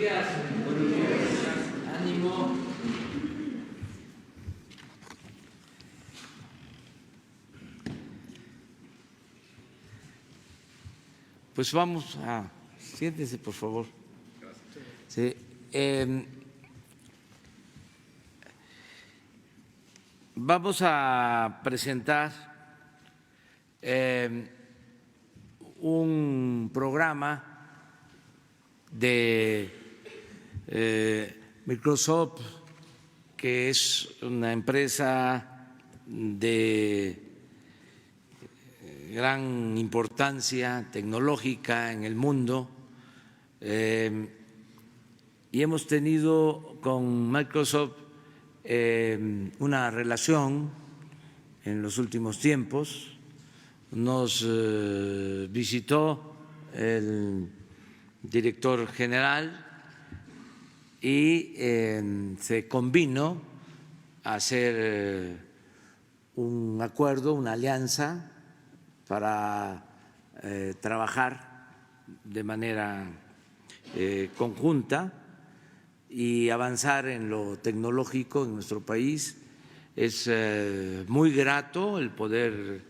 días. Buenos días. Ánimo. Pues vamos a… Siéntese, por favor. Sí, vamos a presentar un programa de Microsoft, que es una empresa de gran importancia tecnológica en el mundo, y hemos tenido con Microsoft una relación en los últimos tiempos. Nos visitó el director general y se convino a hacer un acuerdo, una alianza para trabajar de manera conjunta y avanzar en lo tecnológico en nuestro país. Es muy grato el poder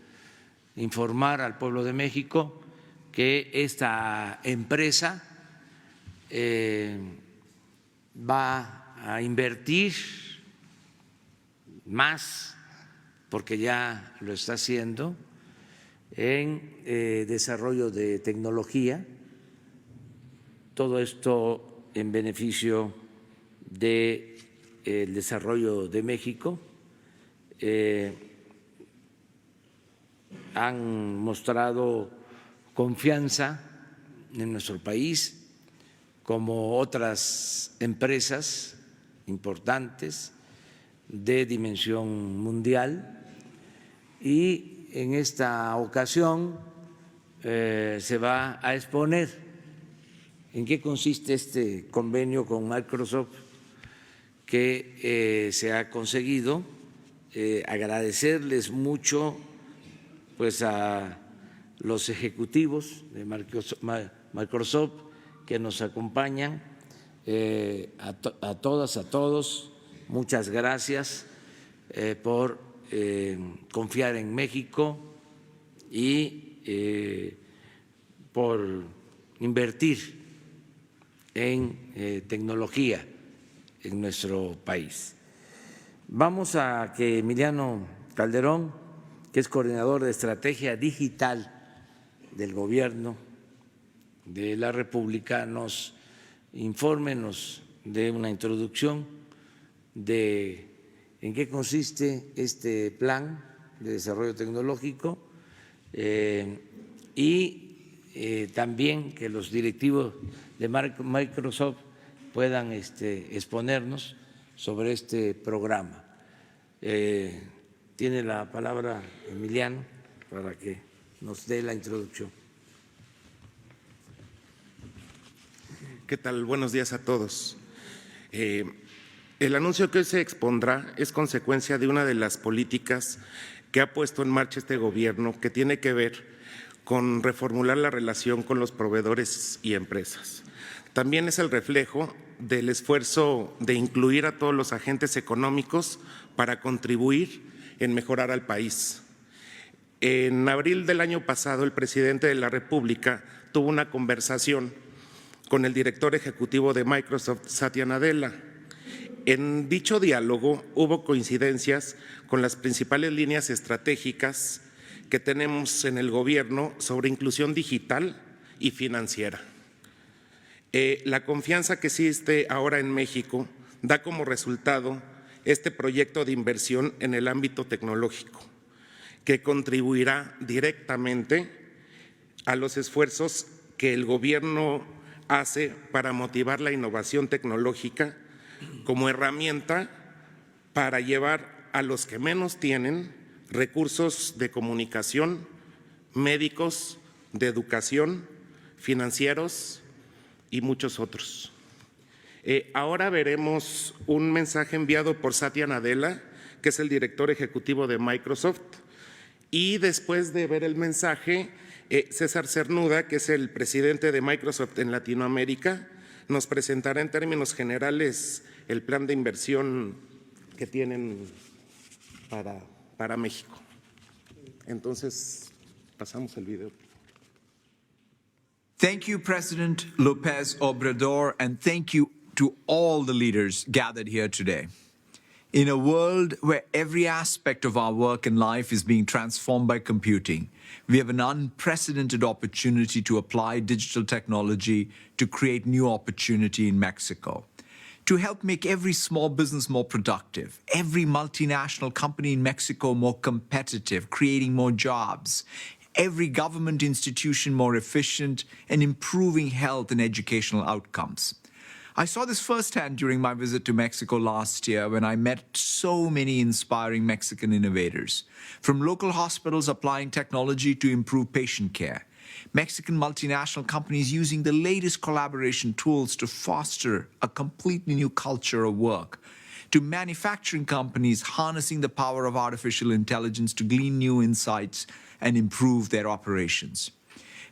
informar al pueblo de México que esta empresa va a invertir más, porque ya lo está haciendo, en desarrollo de tecnología, todo esto en beneficio del desarrollo de México. Han mostrado confianza en nuestro país, como otras empresas importantes de dimensión mundial, y en esta ocasión se va a exponer en qué consiste este convenio con Microsoft que se ha conseguido. Agradecerles mucho pues a los ejecutivos de Microsoft que nos acompañan, a todas, a todos, muchas gracias por confiar en México y por invertir en tecnología en nuestro país. Vamos a que Emiliano Calderón, que es coordinador de estrategia digital del Gobierno de la República, nos informe, nos dé una introducción de en qué consiste este plan de desarrollo tecnológico, y también que los directivos de Microsoft puedan exponernos sobre este programa. Tiene la palabra Emiliano para que nos dé la introducción. ¿Qué tal? Buenos días a todos. El anuncio que hoy se expondrá es consecuencia de una de las políticas que ha puesto en marcha este gobierno, que tiene que ver con reformular la relación con los proveedores y empresas. También es el reflejo del esfuerzo de incluir a todos los agentes económicos para contribuir en mejorar al país. En abril del año pasado, el presidente de la República tuvo una conversación con el director ejecutivo de Microsoft, Satya Nadella. En dicho diálogo hubo coincidencias con las principales líneas estratégicas que tenemos en el gobierno sobre inclusión digital y financiera. La confianza que existe ahora en México da como resultado este proyecto de inversión en el ámbito tecnológico, que contribuirá directamente a los esfuerzos que el gobierno hace para motivar la innovación tecnológica como herramienta para llevar a los que menos tienen recursos de comunicación, médicos, de educación, financieros y muchos otros. Ahora veremos un mensaje enviado por Satya Nadella, que es el director ejecutivo de Microsoft, y después de ver el mensaje, César Cernuda, que es el presidente de Microsoft en Latinoamérica, nos presentará en términos generales el plan de inversión que tienen para México. Entonces, pasamos el video. Thank you, President López Obrador, and thank you to all the leaders gathered here today. In a world where every aspect of our work and life is being transformed by computing, we have an unprecedented opportunity to apply digital technology to create new opportunity in Mexico, to help make every small business more productive, every multinational company in Mexico more competitive, creating more jobs, every government institution more efficient, and improving health and educational outcomes. I saw this firsthand during my visit to Mexico last year when I met so many inspiring Mexican innovators, from local hospitals applying technology to improve patient care, Mexican multinational companies using the latest collaboration tools to foster a completely new culture of work, to manufacturing companies harnessing the power of artificial intelligence to glean new insights and improve their operations.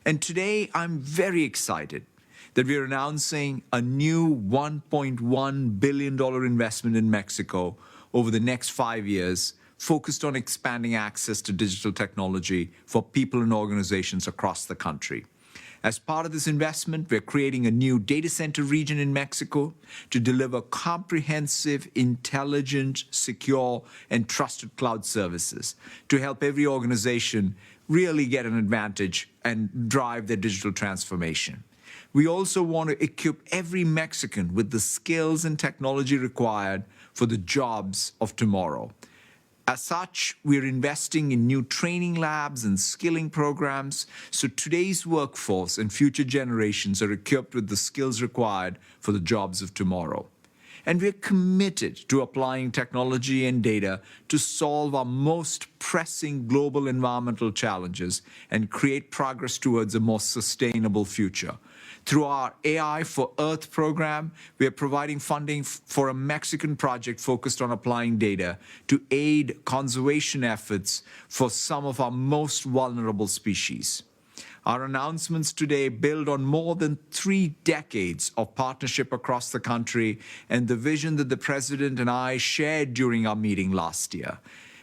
And today, I'm very excited that we're announcing a new $1.1 billion investment in Mexico over the next 5 years, focused on expanding access to digital technology for people and organizations across the country. As part of this investment, we're creating a new data center region in Mexico to deliver comprehensive, intelligent, secure, and trusted cloud services to help every organization really get an advantage and drive their digital transformation. We also want to equip every Mexican with the skills and technology required for the jobs of tomorrow. As such, we're investing in new training labs and skilling programs so today's workforce and future generations are equipped with the skills required for the jobs of tomorrow. And we're committed to applying technology and data to solve our most pressing global environmental challenges and create progress towards a more sustainable future. Through our AI for Earth program, we are providing funding for a Mexican project focused on applying data to aid conservation efforts for some of our most vulnerable species. Our announcements today build on more than 3 decades of partnership across the country and the vision that the President and I shared during our meeting last year.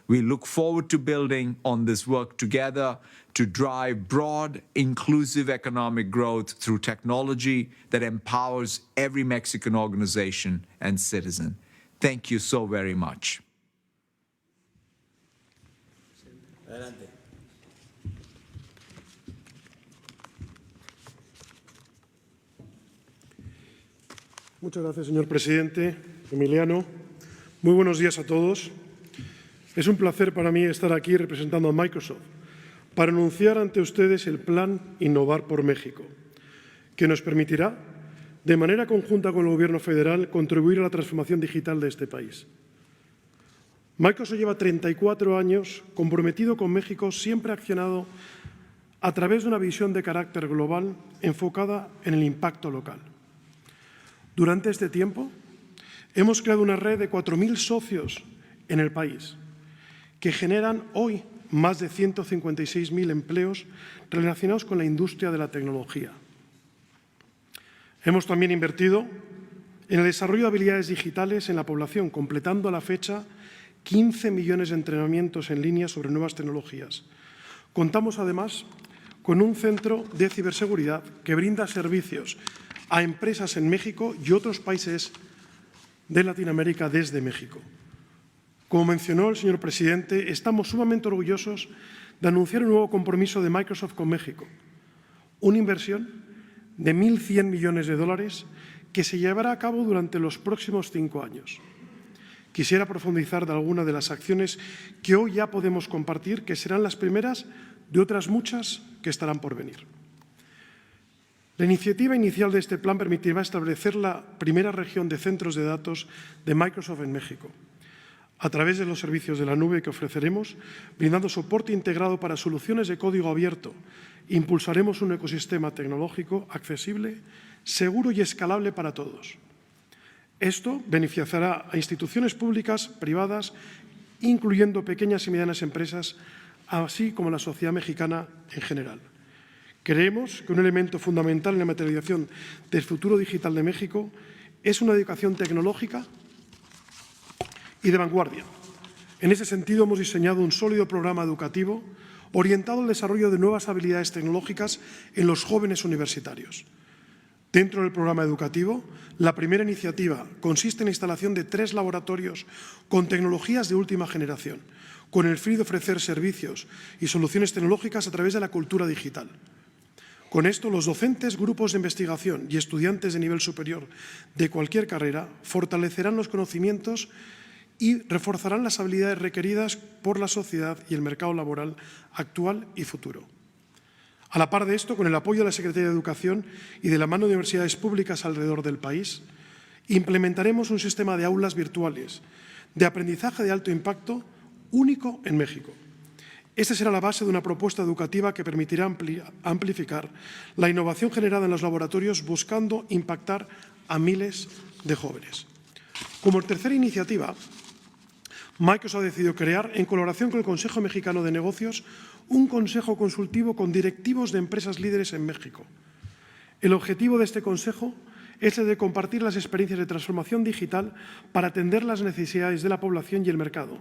We look forward to building on this work together to drive broad, inclusive economic growth through technology that empowers every Mexican organization and citizen. Thank you so very much. Adelante. Muchas gracias, señor presidente. Emiliano, muy buenos días a todos. Es un placer para mí estar aquí representando a Microsoft para anunciar ante ustedes el Plan Innovar por México, que nos permitirá, de manera conjunta con el Gobierno federal, contribuir a la transformación digital de este país. Microsoft lleva 34 años comprometido con México, siempre ha accionado a través de una visión de carácter global enfocada en el impacto local. Durante este tiempo, hemos creado una red de 4.000 socios en el país, que generan hoy más de 156.000 empleos relacionados con la industria de la tecnología. Hemos también invertido en el desarrollo de habilidades digitales en la población, completando a la fecha 15 millones de entrenamientos en línea sobre nuevas tecnologías. Contamos además con un centro de ciberseguridad que brinda servicios a empresas en México y otros países de Latinoamérica desde México. Como mencionó el señor presidente, estamos sumamente orgullosos de anunciar un nuevo compromiso de Microsoft con México, una inversión de 1.100 millones de dólares que se llevará a cabo durante los próximos 5 años. Quisiera profundizar de algunas de las acciones que hoy ya podemos compartir, que serán las primeras de otras muchas que estarán por venir. La iniciativa inicial de este plan permitirá establecer la primera región de centros de datos de Microsoft en México, a través de los servicios de la nube que ofreceremos, brindando soporte integrado para soluciones de código abierto. Impulsaremos un ecosistema tecnológico accesible, seguro y escalable para todos. Esto beneficiará a instituciones públicas, privadas, incluyendo pequeñas y medianas empresas, así como a la sociedad mexicana en general. Creemos que un elemento fundamental en la materialización del futuro digital de México es una educación tecnológica y de vanguardia. En ese sentido, hemos diseñado un sólido programa educativo orientado al desarrollo de nuevas habilidades tecnológicas en los jóvenes universitarios. Dentro del programa educativo, la primera iniciativa consiste en la instalación de 3 laboratorios con tecnologías de última generación, con el fin de ofrecer servicios y soluciones tecnológicas a través de la cultura digital. Con esto, los docentes, grupos de investigación y estudiantes de nivel superior de cualquier carrera fortalecerán los conocimientos y reforzarán las habilidades requeridas por la sociedad y el mercado laboral actual y futuro. A la par de esto, con el apoyo de la Secretaría de Educación y de la mano de universidades públicas alrededor del país, implementaremos un sistema de aulas virtuales de aprendizaje de alto impacto único en México. Esta será la base de una propuesta educativa que permitirá amplificar la innovación generada en los laboratorios buscando impactar a miles de jóvenes. Como tercera iniciativa, Microsoft ha decidido crear, en colaboración con el Consejo Mexicano de Negocios, un consejo consultivo con directivos de empresas líderes en México. El objetivo de este consejo es el de compartir las experiencias de transformación digital para atender las necesidades de la población y el mercado.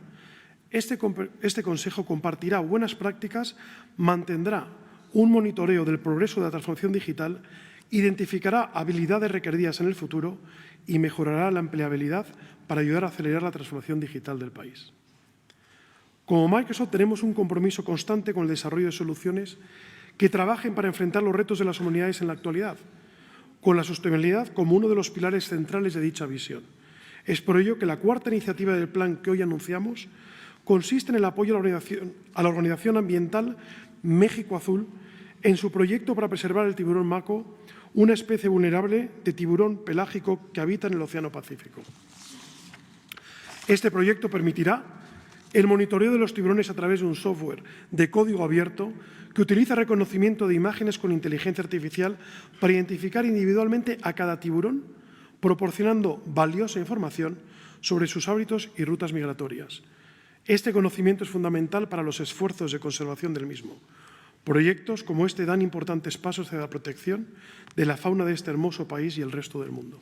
Este consejo compartirá buenas prácticas, mantendrá un monitoreo del progreso de la transformación digital, identificará habilidades requeridas en el futuro y mejorará la empleabilidad para ayudar a acelerar la transformación digital del país. Como Microsoft tenemos un compromiso constante con el desarrollo de soluciones que trabajen para enfrentar los retos de las humanidades en la actualidad, con la sostenibilidad como uno de los pilares centrales de dicha visión. Es por ello que la cuarta iniciativa del plan que hoy anunciamos consiste en el apoyo a la organización ambiental México Azul en su proyecto para preservar el tiburón maco, una especie vulnerable de tiburón pelágico que habita en el Océano Pacífico. Este proyecto permitirá el monitoreo de los tiburones a través de un software de código abierto que utiliza reconocimiento de imágenes con inteligencia artificial para identificar individualmente a cada tiburón, proporcionando valiosa información sobre sus hábitos y rutas migratorias. Este conocimiento es fundamental para los esfuerzos de conservación del mismo. Proyectos como este dan importantes pasos hacia la protección de la fauna de este hermoso país y el resto del mundo.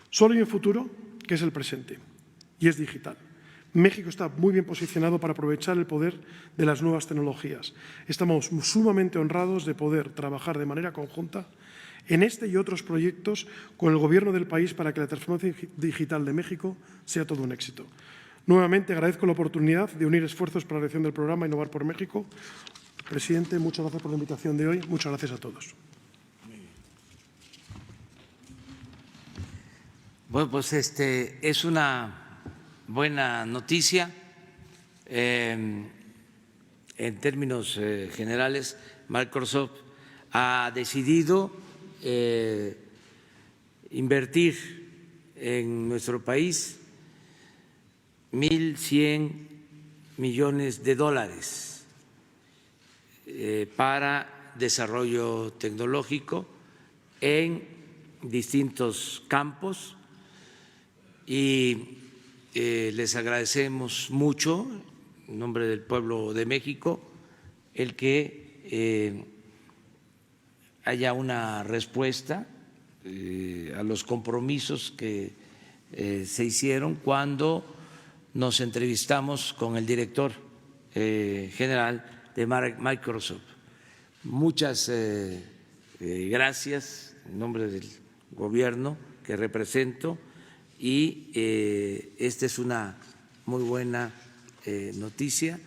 Solo hay un futuro, que es el presente, y es digital. México está muy bien posicionado para aprovechar el poder de las nuevas tecnologías. Estamos sumamente honrados de poder trabajar de manera conjunta en este y otros proyectos con el Gobierno del país para que la transformación digital de México sea todo un éxito. Nuevamente agradezco la oportunidad de unir esfuerzos para la realización del programa Innovar por México. Presidente, muchas gracias por la invitación de hoy. Muchas gracias a todos. Bueno, pues es una buena noticia. En términos generales, Microsoft ha decidido invertir en nuestro país 1.100 millones de dólares para desarrollo tecnológico en distintos campos y les agradecemos mucho, en nombre del pueblo de México, el que haya una respuesta a los compromisos que se hicieron cuando nos entrevistamos con el director general de Microsoft. Muchas gracias en nombre del gobierno que represento y esta es una muy buena noticia.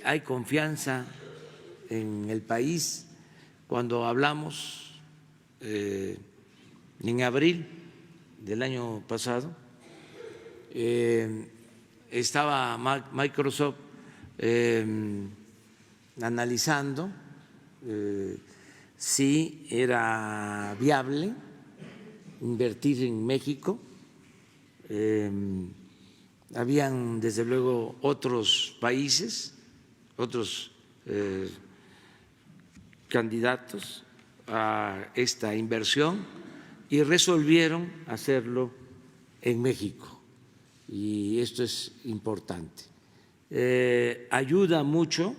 Hay confianza en el país. Cuando hablamos en abril del año pasado, estaba Microsoft analizando si era viable invertir en México. Habían, desde luego, otros países, otros candidatos a esta inversión y resolvieron hacerlo en México. Y esto es importante. Ayuda mucho,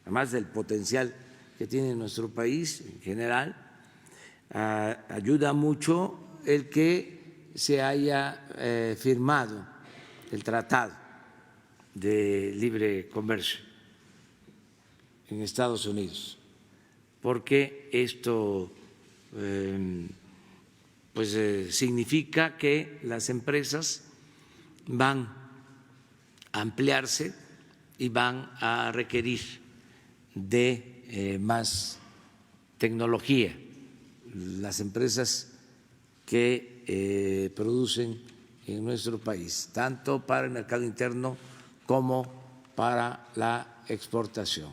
además del potencial que tiene nuestro país en general. Ayuda mucho el que se haya firmado el Tratado de Libre Comercio en Estados Unidos, porque esto significa que las empresas van a ampliarse y van a requerir de más tecnología. Las empresas que producen en nuestro país, tanto para el mercado interno como para la exportación.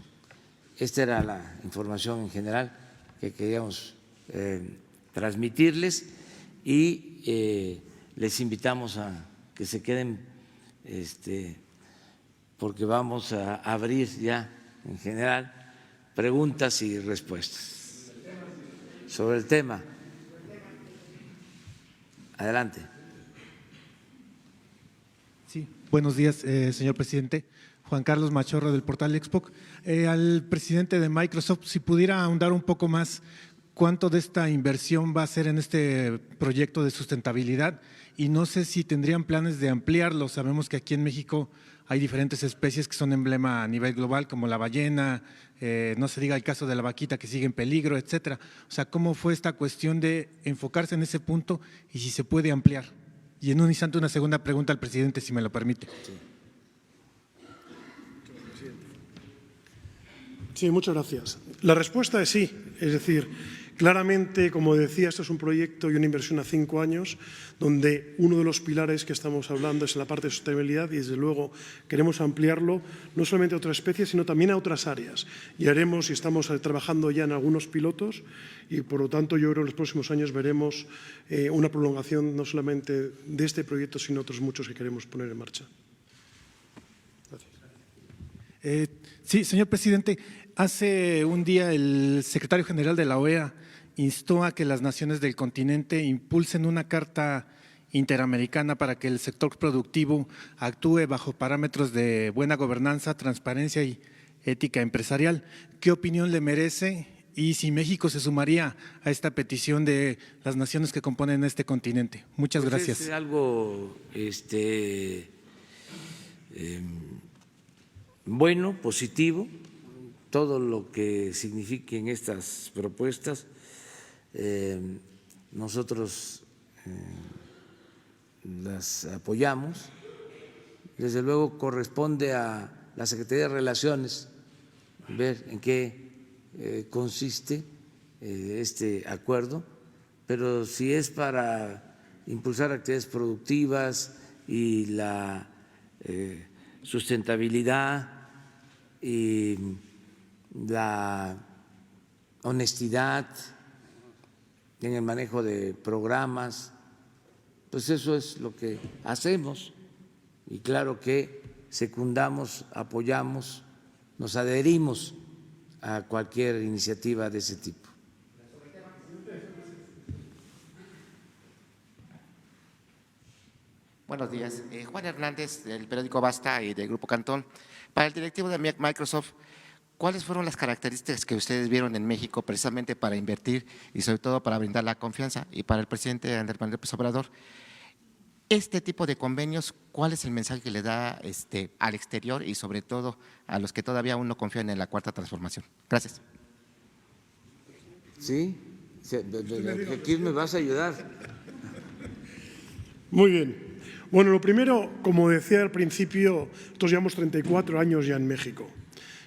Esta era la información en general que queríamos transmitirles y les invitamos a que se queden porque vamos a abrir ya en general preguntas y respuestas sobre el tema. Adelante. Sí, buenos días, señor presidente. Juan Carlos Machorro, del portal Expoc. Al presidente de Microsoft, si pudiera ahondar un poco más, ¿cuánto de esta inversión va a ser en este proyecto de sustentabilidad? Y no sé si tendrían planes de ampliarlo. Sabemos que aquí en México hay diferentes especies que son emblema a nivel global, como la ballena, no se diga el caso de la vaquita que sigue en peligro, etcétera. O sea, ¿cómo fue esta cuestión de enfocarse en ese punto y si se puede ampliar? Y en un instante una segunda pregunta al presidente, si me lo permite. Sí, muchas gracias. La respuesta es sí, es decir, claramente, como decía, esto es un proyecto y una inversión a 5 años, donde uno de los pilares que estamos hablando es la parte de sostenibilidad y, desde luego, queremos ampliarlo no solamente a otras especies, sino también a otras áreas. Y haremos, y estamos trabajando ya en algunos pilotos, y por lo tanto yo creo que en los próximos años veremos una prolongación no solamente de este proyecto, sino otros muchos que queremos poner en marcha. Gracias. Sí, señor presidente, hace un día el secretario general de la OEA instó a que las naciones del continente impulsen una carta interamericana para que el sector productivo actúe bajo parámetros de buena gobernanza, transparencia y ética empresarial. ¿Qué opinión le merece y si México se sumaría a esta petición de las naciones que componen este continente? Muchas gracias. Es algo bueno, positivo, todo lo que signifiquen estas propuestas. Nosotros las apoyamos. Desde luego corresponde a la Secretaría de Relaciones ver en qué consiste este acuerdo, pero si es para impulsar actividades productivas y la sustentabilidad y la honestidad en el manejo de programas, pues eso es lo que hacemos y claro que secundamos, apoyamos, nos adherimos a cualquier iniciativa de ese tipo. Buenos días. Juan Hernández, del periódico Basta y del Grupo Cantón. Para el directivo de Microsoft, ¿cuáles fueron las características que ustedes vieron en México precisamente para invertir y sobre todo para brindar la confianza? Y para el presidente Andrés Manuel López Obrador, este tipo de convenios, ¿cuál es el mensaje que le da al exterior y sobre todo a los que todavía aún no confían en la Cuarta Transformación? Gracias. ¿Sí? Aquí me vas a ayudar. Muy bien. Bueno, lo primero, como decía al principio, nosotros llevamos 34 años ya en México.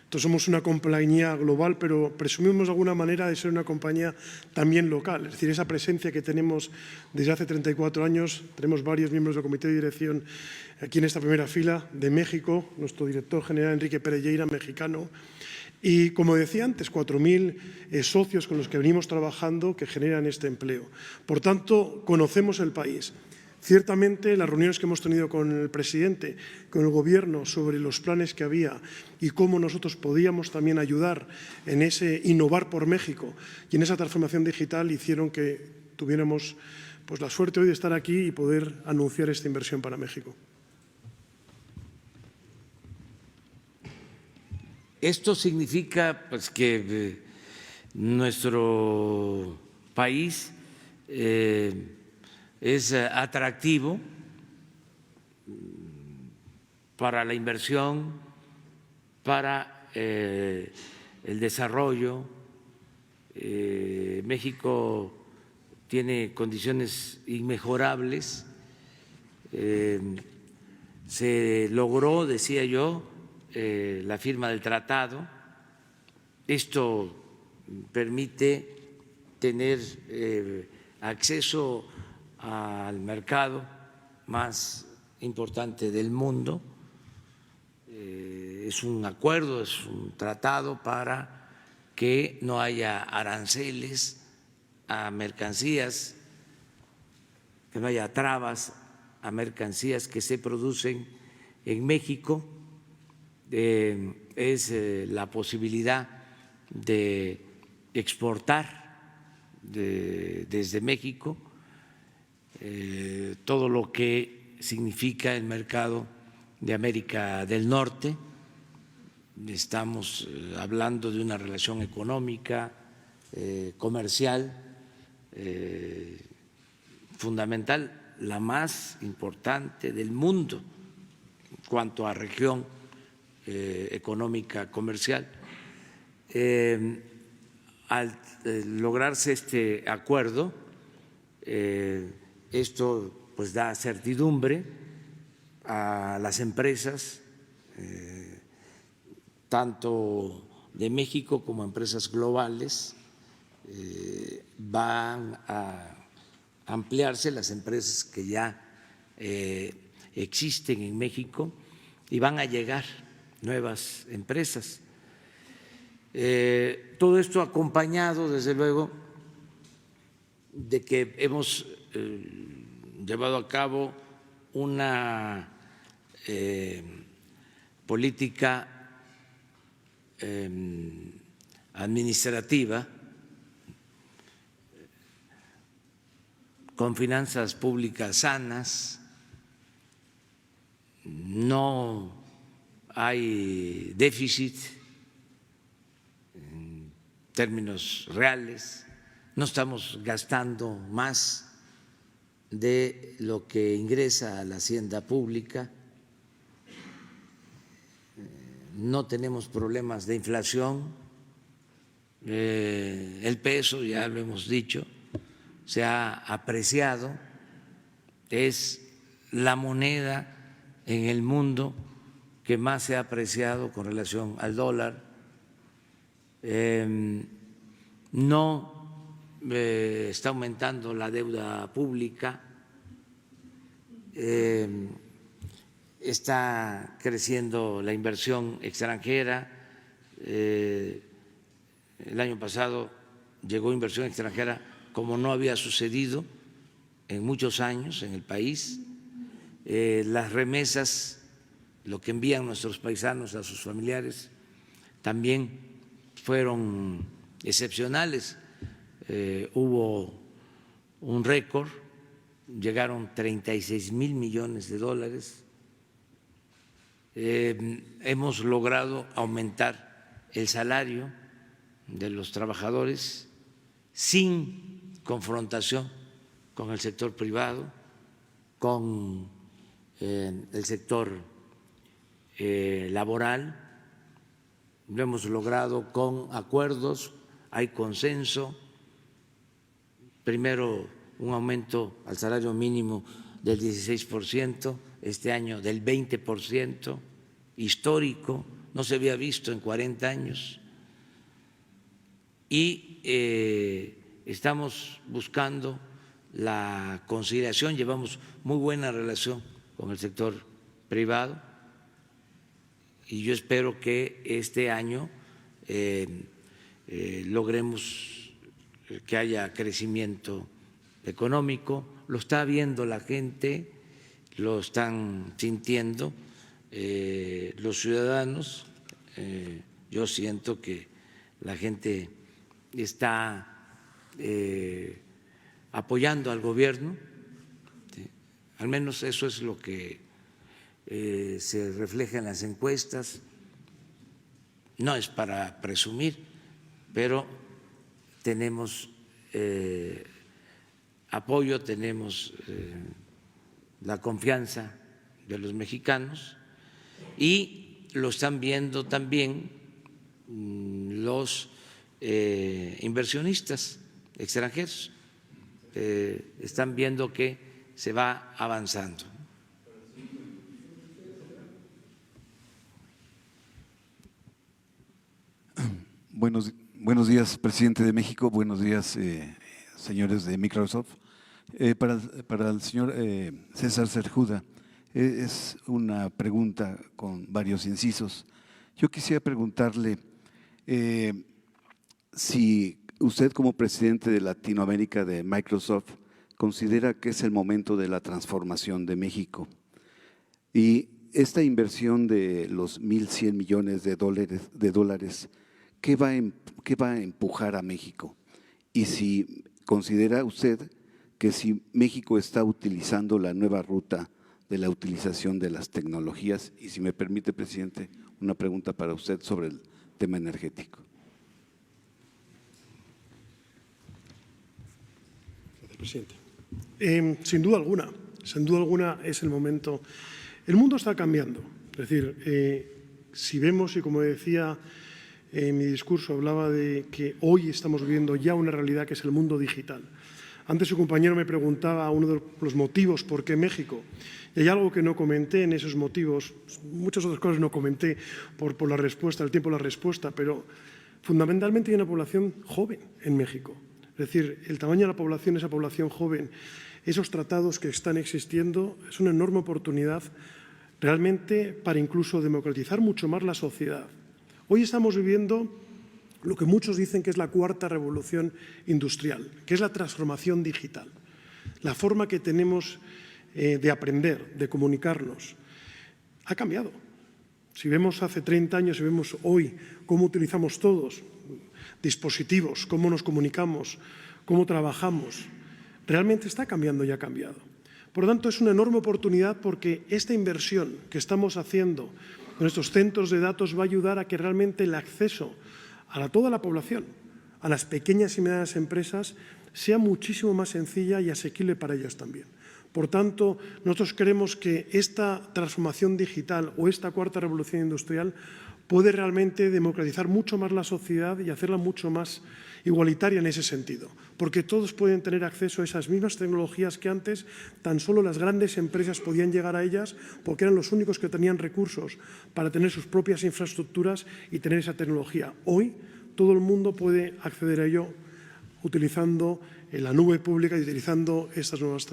Entonces somos una compañía global, pero presumimos de alguna manera de ser una compañía también local. Es decir, esa presencia que tenemos desde hace 34 años, tenemos varios miembros del comité de dirección aquí en esta primera fila de México, nuestro director general Enrique Perelleira, mexicano, y como decía antes, 4.000 socios con los que venimos trabajando que generan este empleo. Por tanto, conocemos el país. Ciertamente, las reuniones que hemos tenido con el presidente, con el Gobierno, sobre los planes que había y cómo nosotros podíamos también ayudar en ese innovar por México y en esa transformación digital, hicieron que tuviéramos pues, la suerte hoy de estar aquí y poder anunciar esta inversión para México. Esto significa pues, que nuestro país es atractivo para la inversión, para el desarrollo. México tiene condiciones inmejorables. Se logró, decía yo, la firma del tratado. Esto permite tener acceso al mercado más importante del mundo. Es un acuerdo, es un tratado para que no haya aranceles a mercancías, que no haya trabas a mercancías que se producen en México. Es la posibilidad de exportar desde México todo lo que significa el mercado de América del Norte. Estamos hablando de una relación económica, comercial, fundamental, la más importante del mundo en cuanto a región económica comercial. Al lograrse este acuerdo, esto pues da certidumbre a las empresas, tanto de México como empresas globales. Van a ampliarse las empresas que ya existen en México y van a llegar nuevas empresas. Todo esto acompañado, desde luego, de que hemos llevado a cabo una política administrativa con finanzas públicas sanas. No hay déficit en términos reales, no estamos gastando más de lo que ingresa a la hacienda pública, no tenemos problemas de inflación, el peso, ya lo hemos dicho, se ha apreciado, es la moneda en el mundo que más se ha apreciado con relación al dólar. No está aumentando la deuda pública, está creciendo la inversión extranjera. El año pasado llegó inversión extranjera como no había sucedido en muchos años en el país. Las remesas, lo que envían nuestros paisanos a sus familiares, también fueron excepcionales. Hubo un récord, llegaron 36,000 millones de dólares. Hemos logrado aumentar el salario de los trabajadores sin confrontación con el sector privado, con el sector laboral. Lo hemos logrado con acuerdos, hay consenso. Primero, un aumento al salario mínimo del 16%, este año del 20%, histórico, no se había visto en 40 años. Y estamos buscando la conciliación, llevamos muy buena relación con el sector privado y yo espero que este año logremos que haya crecimiento económico. Lo está viendo la gente, lo están sintiendo los ciudadanos. Yo siento que la gente está apoyando al gobierno, ¿sí? Al menos eso es lo que se refleja en las encuestas. No es para presumir, pero tenemos apoyo, tenemos la confianza de los mexicanos y lo están viendo también los inversionistas extranjeros, están viendo que se va avanzando. Buenos días, presidente de México. Buenos días, señores de Microsoft. Para el señor César Cerjuda, es una pregunta con varios incisos. Yo quisiera preguntarle si usted, como presidente de Latinoamérica de Microsoft, considera que es el momento de la transformación de México. Y esta inversión de los 1.100 millones de dólares, ¿qué va a empujar a México? Y si considera usted que si México está utilizando la nueva ruta de la utilización de las tecnologías, y si me permite, presidente, una pregunta para usted sobre el tema energético. Presidente. Sin duda alguna es el momento. El mundo está cambiando. Es decir, si vemos, y como decía en mi discurso, hablaba de que hoy estamos viviendo ya una realidad que es el mundo digital. Antes su compañero me preguntaba uno de los motivos por qué México. Y hay algo que no comenté en esos motivos, muchas otras cosas no comenté por la respuesta, el tiempo de la respuesta, pero fundamentalmente hay una población joven en México. Es decir, el tamaño de la población, esa población joven, esos tratados que están existiendo, es una enorme oportunidad realmente para incluso democratizar mucho más la sociedad. Hoy estamos viviendo lo que muchos dicen que es la cuarta revolución industrial, que es la transformación digital. La forma que tenemos de aprender, de comunicarnos, ha cambiado. Si vemos hace 30 años, si vemos hoy cómo utilizamos todos dispositivos, cómo nos comunicamos, cómo trabajamos, realmente está cambiando y ha cambiado. Por lo tanto, es una enorme oportunidad porque esta inversión que estamos haciendo con estos centros de datos va a ayudar a que realmente el acceso a toda la población, a las pequeñas y medianas empresas, sea muchísimo más sencilla y asequible para ellas también. Por tanto, nosotros creemos que esta transformación digital o esta cuarta revolución industrial puede realmente democratizar mucho más la sociedad y hacerla mucho más igualitaria en ese sentido, porque todos pueden tener acceso a esas mismas tecnologías que antes tan solo las grandes empresas podían llegar a ellas porque eran los únicos que tenían recursos para tener sus propias infraestructuras y tener esa tecnología. Hoy todo el mundo puede acceder a ello utilizando la nube pública y utilizando estas nuevas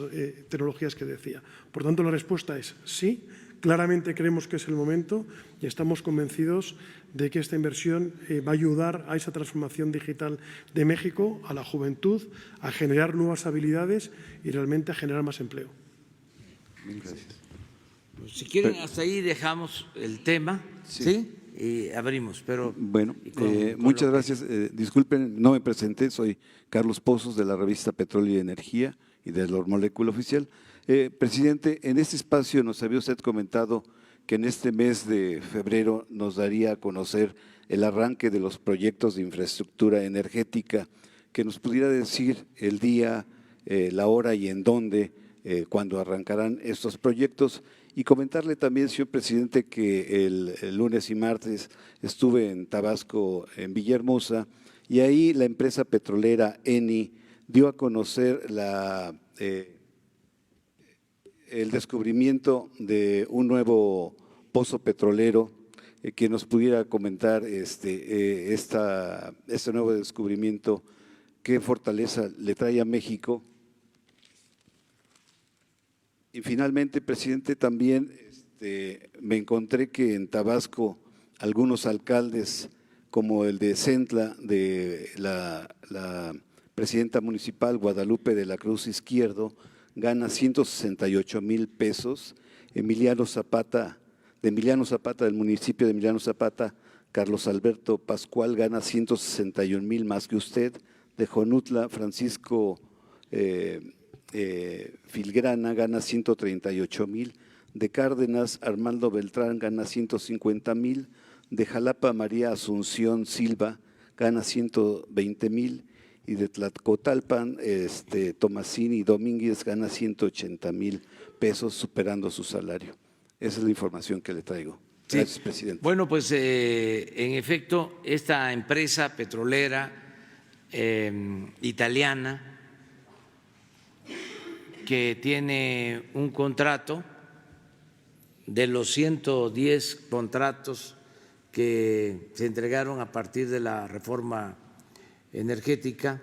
tecnologías que decía. Por tanto, la respuesta es sí. Claramente creemos que es el momento y estamos convencidos de que esta inversión va a ayudar a esa transformación digital de México, a la juventud, a generar nuevas habilidades y realmente a generar más empleo. Gracias. Pues si quieren, hasta ahí dejamos el tema, ¿sí? Y abrimos, pero… Bueno, muchas gracias. Disculpen, no me presenté, soy Carlos Pozos de la revista Petróleo y Energía y de la Molécula Oficial. Presidente, en este espacio nos había usted comentado que en este mes de febrero nos daría a conocer el arranque de los proyectos de infraestructura energética, que nos pudiera decir el día, la hora y en dónde, cuando arrancarán estos proyectos. Y comentarle también, señor presidente, que el lunes y martes estuve en Tabasco, en Villahermosa, y ahí la empresa petrolera Eni dio a conocer el descubrimiento de un nuevo pozo petrolero, que nos pudiera comentar este nuevo descubrimiento, qué fortaleza le trae a México. Y finalmente, presidente, también me encontré que en Tabasco algunos alcaldes, como el de Centla, de la presidenta municipal Guadalupe de la Cruz Izquierdo, gana 168,000 pesos. Emiliano Zapata, del municipio de Emiliano Zapata, Carlos Alberto Pascual gana 161,000 más que usted. De Jonutla, Francisco Filgrana gana 138,000. De Cárdenas, Armando Beltrán gana 150,000. De Jalapa, María Asunción Silva gana 120,000. y de Tlacotalpan, Tomasini y Domínguez gana 180,000 pesos, superando su salario. Esa es la información que le traigo. Gracias, Sí. presidente. Bueno, pues en efecto, esta empresa petrolera italiana que tiene un contrato de los 110 contratos que se entregaron a partir de la reforma energética,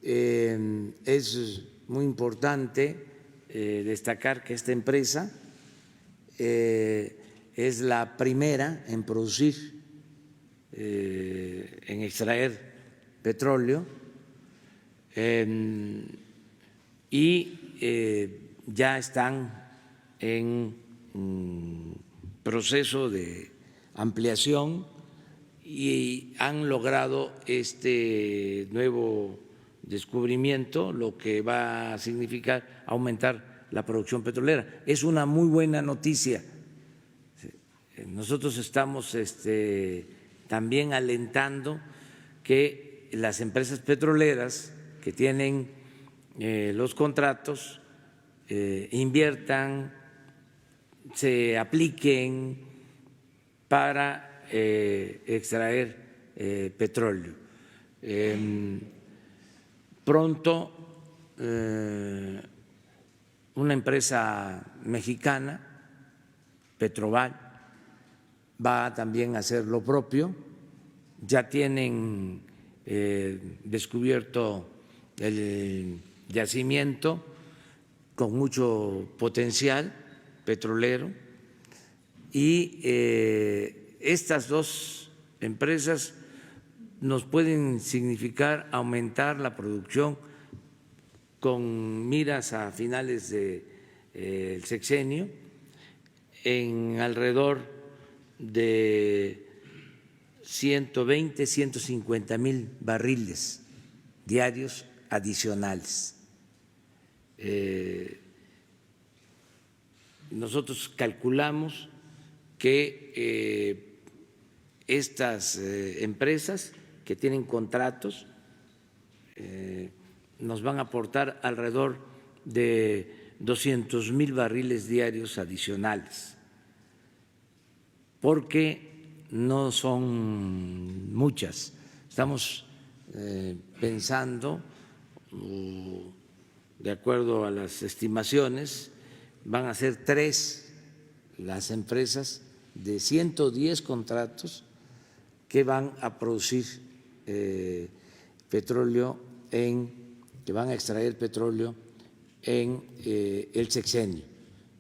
es muy importante destacar que esta empresa es la primera en producir, en extraer petróleo y ya están en proceso de ampliación y han logrado este nuevo descubrimiento, lo que va a significar aumentar la producción petrolera. Es una muy buena noticia. Nosotros estamos también alentando que las empresas petroleras que tienen los contratos inviertan, se apliquen para extraer petróleo. Pronto una empresa mexicana, Petroval, va también a hacer lo propio. Ya tienen descubierto el yacimiento con mucho potencial petrolero y estas dos empresas nos pueden significar aumentar la producción con miras a finales del sexenio en alrededor de 120, 150,000 barriles diarios adicionales. Nosotros calculamos que estas empresas que tienen contratos nos van a aportar alrededor de 200,000 barriles diarios adicionales, porque no son muchas. Estamos pensando, de acuerdo a las estimaciones, van a ser 3 las empresas de 110 contratos que van a producir petróleo que van a extraer petróleo en el sexenio.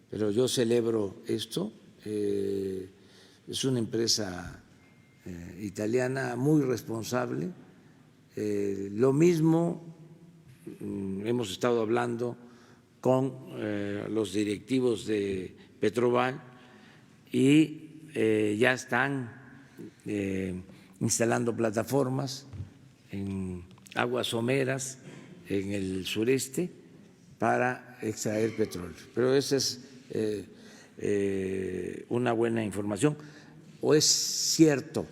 Pero yo celebro esto, es una empresa italiana muy responsable. Lo mismo hemos estado hablando con los directivos de Petroval y ya están instalando plataformas en aguas someras en el sureste para extraer petróleo. Pero esa es una buena información. O es cierto,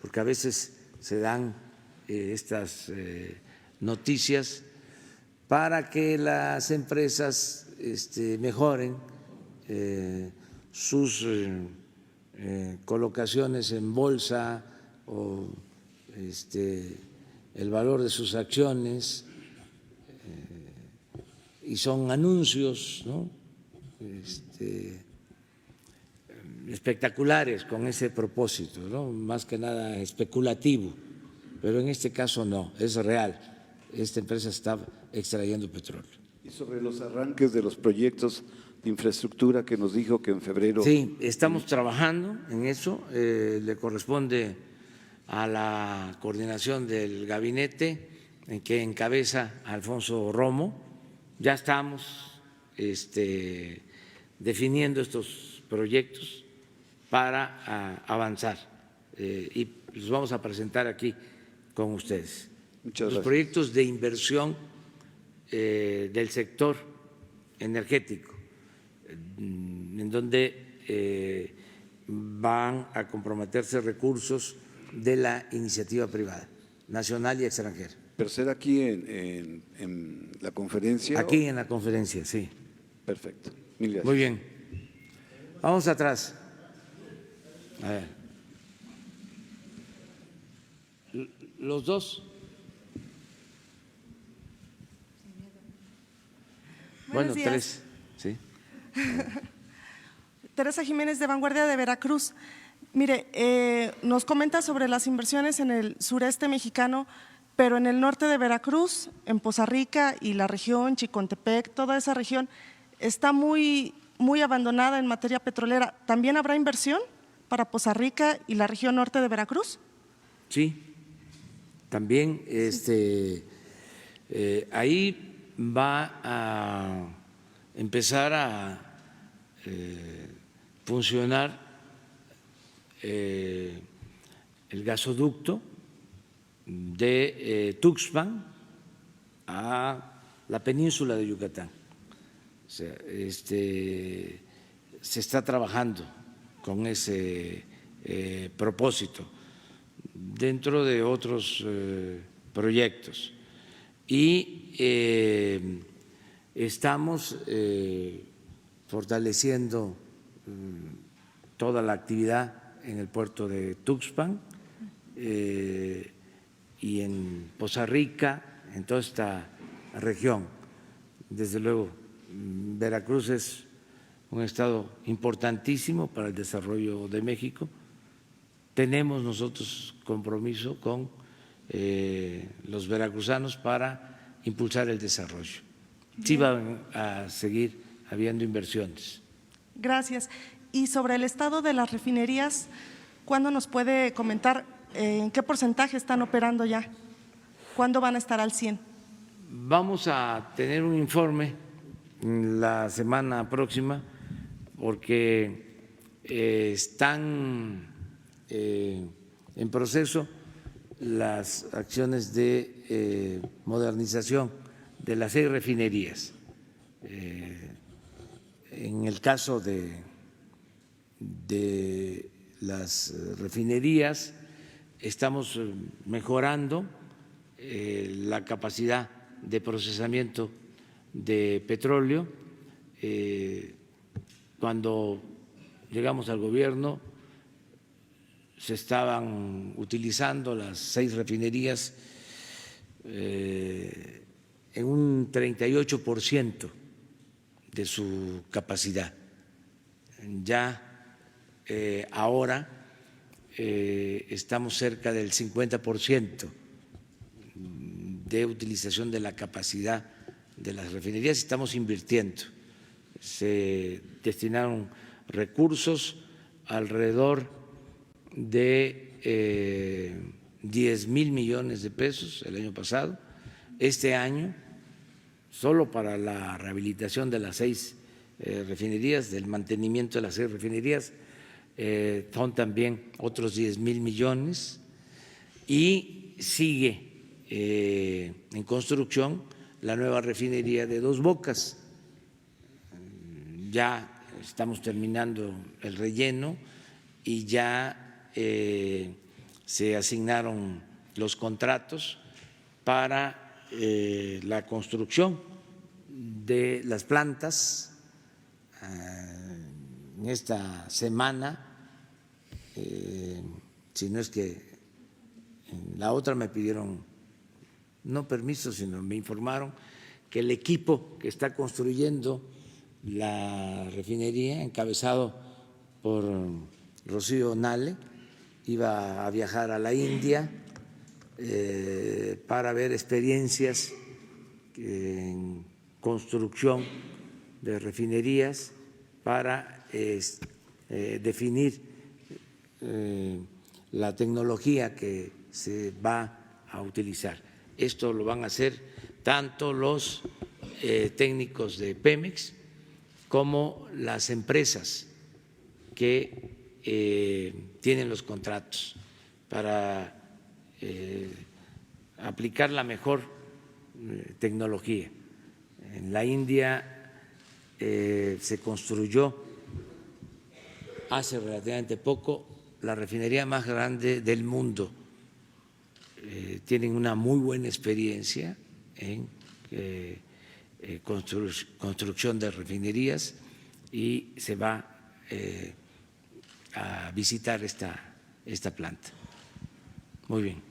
porque a veces se dan estas noticias para que las empresas mejoren sus colocaciones en bolsa o el valor de sus acciones, y son anuncios, ¿no?, espectaculares con ese propósito, ¿no?, más que nada especulativo, pero en este caso no, es real. Esta empresa está extrayendo petróleo. Y sobre los arranques de los proyectos de infraestructura que nos dijo que en febrero… Sí, estamos trabajando en eso, le corresponde a la coordinación del gabinete en que encabeza Alfonso Romo. Ya estamos definiendo estos proyectos para avanzar y los vamos a presentar aquí con ustedes. Muchas gracias. Los proyectos de inversión del sector energético, en donde van a comprometerse recursos de la iniciativa privada, nacional y extranjera. Pero será aquí en la conferencia. Aquí en la conferencia, sí. Perfecto. Mil gracias. Muy bien. Vamos atrás. A ver. Los dos. Bueno, Buenos días. tres. Sí. Teresa Jiménez de Vanguardia de Veracruz. Mire, nos comenta sobre las inversiones en el sureste mexicano, pero en el norte de Veracruz, en Poza Rica y la región, Chicontepec, toda esa región está muy abandonada en materia petrolera. ¿También habrá inversión para Poza Rica y la región norte de Veracruz? Sí. También ahí va a empezar a funcionar el gasoducto de Tuxpan a la península de Yucatán. O sea, se está trabajando con ese propósito dentro de otros proyectos y estamos fortaleciendo toda la actividad en el puerto de Tuxpan y en Poza Rica, en toda esta región. Desde luego, Veracruz es un estado importantísimo para el desarrollo de México. Tenemos nosotros compromiso con los veracruzanos para impulsar el desarrollo. Sí van a seguir habiendo inversiones. Gracias. Y sobre el estado de las refinerías, ¿cuándo nos puede comentar en qué porcentaje están operando ya? ¿Cuándo van a estar al 100? Vamos a tener un informe la semana próxima porque están en proceso las acciones de modernización de las 6 refinerías. En el caso de las refinerías estamos mejorando la capacidad de procesamiento de petróleo. Cuando llegamos al gobierno se estaban utilizando las 6 refinerías en un 38% de su capacidad. Ya ahora estamos cerca del 50% de utilización de la capacidad de las refinerías y estamos invirtiendo. Se destinaron recursos alrededor de 10,000 millones de pesos el año pasado. Este año, solo para la rehabilitación de las 6 refinerías, del mantenimiento de las 6 refinerías, son también otros 10,000 millones y sigue en construcción la nueva refinería de Dos Bocas. Ya estamos terminando el relleno y ya se asignaron los contratos para la construcción de las plantas. En esta semana, si no es que en la otra me pidieron no permiso, sino me informaron que el equipo que está construyendo la refinería, encabezado por Rocío Nale, iba a viajar a la India para ver experiencias en construcción de refinerías para definir la tecnología que se va a utilizar. Esto lo van a hacer tanto los técnicos de Pemex como las empresas que tienen los contratos para aplicar la mejor tecnología. En la India se construyó hace relativamente poco la refinería más grande del mundo, tienen una muy buena experiencia en construcción de refinerías y se va a visitar esta planta. Muy bien.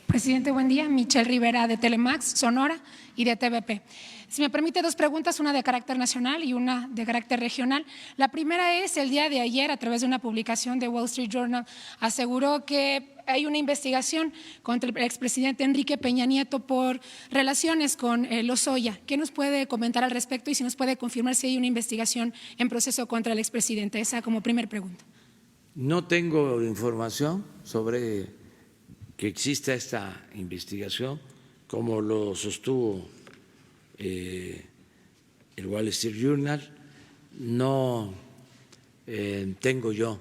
Presidente, buen día. Michelle Rivera de Telemax, Sonora y de TVP. Si me permite, dos preguntas, una de carácter nacional y una de carácter regional. La primera es, el día de ayer, a través de una publicación de Wall Street Journal, aseguró que hay una investigación contra el expresidente Enrique Peña Nieto por relaciones con Lozoya. ¿Qué nos puede comentar al respecto y si nos puede confirmar si hay una investigación en proceso contra el expresidente? Esa como primera pregunta. No tengo información sobre que exista esta investigación, como lo sostuvo el Wall Street Journal. No tengo yo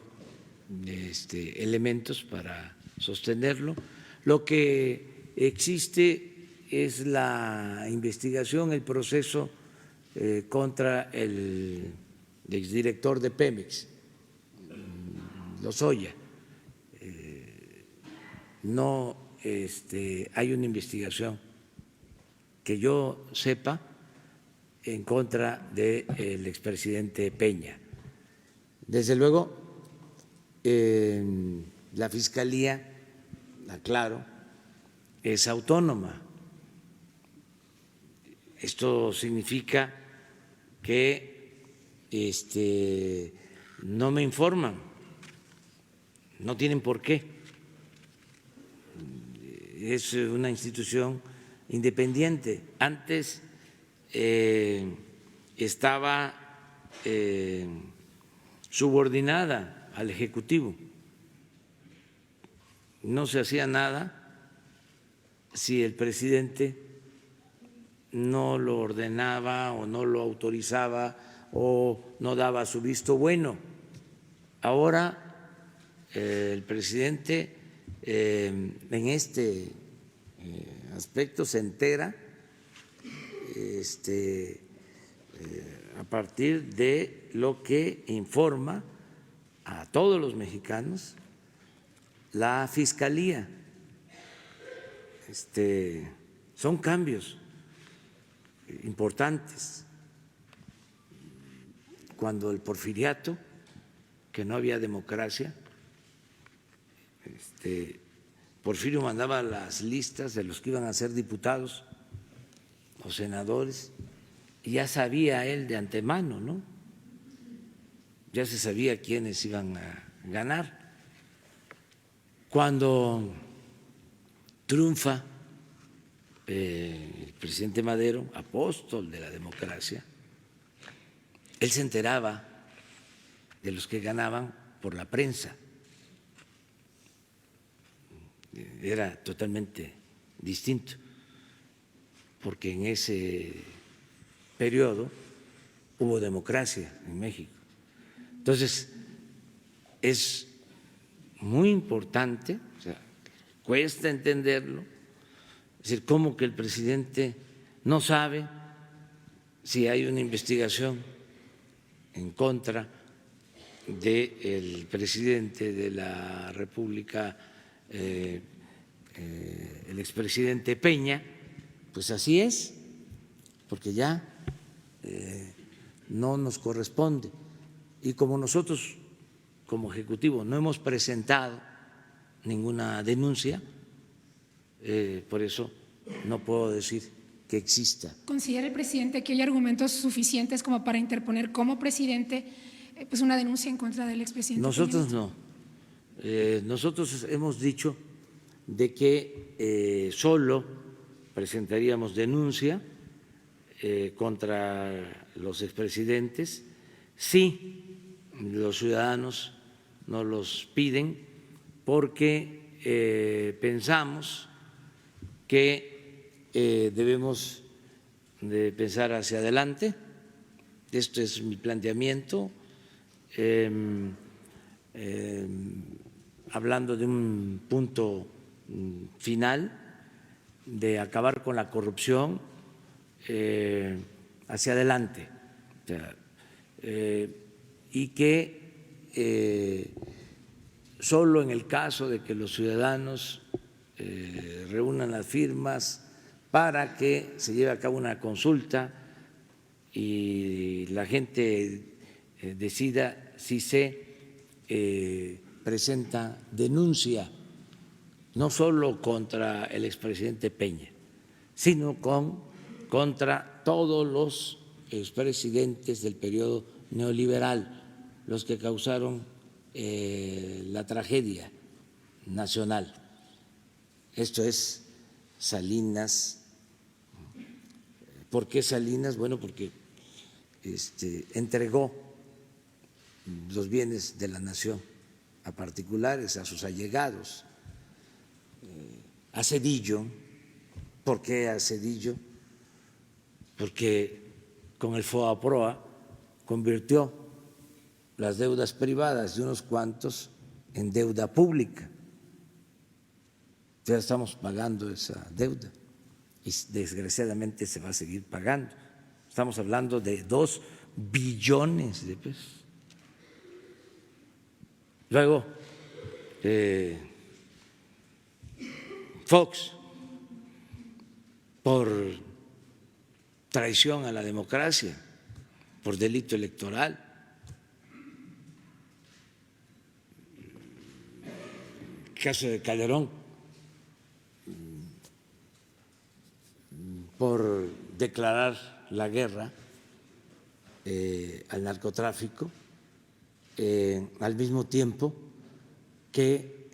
elementos para sostenerlo. Lo que existe es la investigación, el proceso contra el exdirector de Pemex, Lozoya. No hay una investigación que yo sepa en contra del expresidente Peña. Desde luego, la Fiscalía, aclaro, es autónoma. Esto significa que no me informan, no tienen por qué. Es una institución independiente. Antes estaba subordinada al Ejecutivo. No se hacía nada si el presidente no lo ordenaba o no lo autorizaba o no daba su visto bueno. Ahora el presidente en este aspecto se entera a partir de lo que informa a todos los mexicanos la Fiscalía. Son cambios importantes. Cuando el porfiriato, que no había democracia, Porfirio mandaba las listas de los que iban a ser diputados o senadores y ya sabía él de antemano, ¿no? Ya se sabía quiénes iban a ganar. Cuando triunfa el presidente Madero, apóstol de la democracia, él se enteraba de los que ganaban por la prensa. Era totalmente distinto, porque en ese periodo hubo democracia en México. Entonces, es muy importante, o sea, cuesta entenderlo, es decir, cómo que el presidente no sabe si hay una investigación en contra del presidente de la República, el expresidente Peña. Pues así es, porque ya no nos corresponde. Y como nosotros, como Ejecutivo, no hemos presentado ninguna denuncia, por eso no puedo decir que exista. ¿Considera el presidente que hay argumentos suficientes como para interponer como presidente pues una denuncia en contra del expresidente? Nosotros no. Nosotros hemos dicho de que solo presentaríamos denuncia contra los expresidentes si los ciudadanos nos los piden, porque pensamos que debemos de pensar hacia adelante. Esto es mi planteamiento, hablando de un punto final, de acabar con la corrupción hacia adelante, o sea, y que solo en el caso de que los ciudadanos reúnan las firmas para que se lleve a cabo una consulta y la gente decida si se presenta denuncia, no solo contra el expresidente Peña, sino contra todos los expresidentes del periodo neoliberal, los que causaron la tragedia nacional. Esto es Salinas. ¿Por qué Salinas? Bueno, porque entregó los bienes de la nación a particulares, a sus allegados. A Zedillo. ¿Por qué a Zedillo? Porque con el FOAPROA convirtió las deudas privadas de unos cuantos en deuda pública. Ya estamos pagando esa deuda y desgraciadamente se va a seguir pagando. Estamos hablando de 2 billones de pesos. Luego, Fox, por traición a la democracia, por delito electoral. El caso de Calderón, por declarar la guerra al narcotráfico, al mismo tiempo que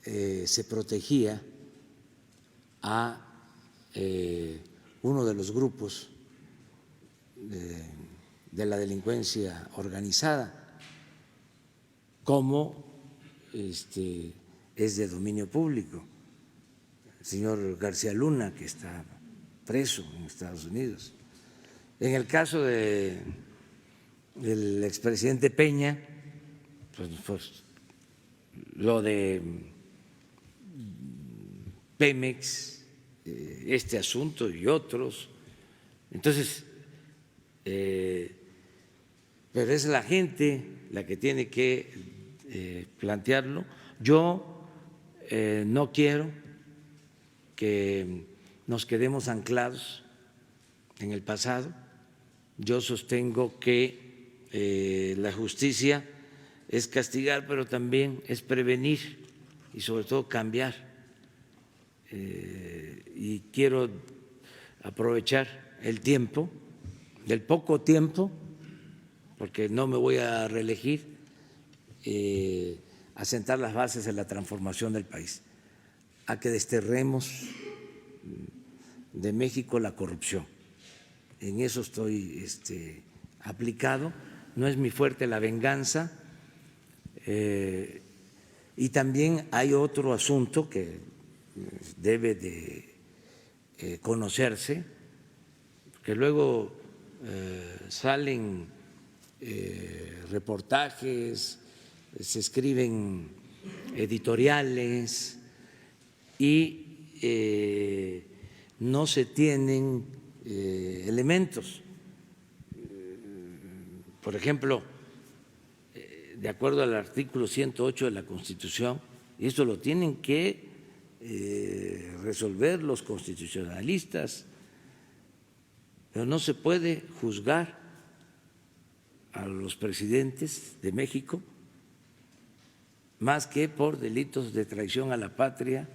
se protegía a uno de los grupos de la delincuencia organizada, como es de dominio público, el señor García Luna, que está preso en Estados Unidos. En el caso del expresidente Peña, pues lo de Pemex, este asunto y otros. Entonces, pero es la gente la que tiene que plantearlo. Yo no quiero que nos quedemos anclados en el pasado. Yo sostengo que la justicia es castigar, pero también es prevenir y sobre todo cambiar. Y quiero aprovechar el tiempo, del poco tiempo, porque no me voy a reelegir, a sentar las bases de la transformación del país, a que desterremos de México la corrupción. En eso estoy aplicado. No es mi fuerte la venganza. Y también hay otro asunto que debe de conocerse, que luego salen reportajes, se escriben editoriales y no se tienen elementos. Por ejemplo, de acuerdo al artículo 108 de la Constitución, y esto lo tienen que resolver los constitucionalistas, pero no se puede juzgar a los presidentes de México más que por delitos de traición a la patria.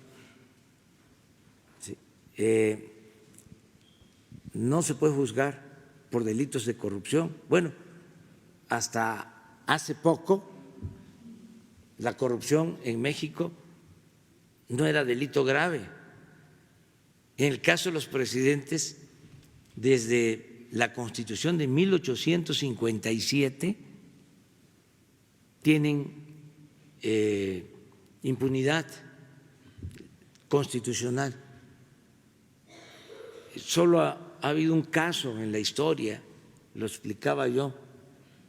Sí. No se puede juzgar por delitos de corrupción. Bueno, hasta hace poco la corrupción en México no era delito grave. En el caso de los presidentes, desde la Constitución de 1857 tienen impunidad constitucional. Solo ha habido un caso en la historia, lo explicaba yo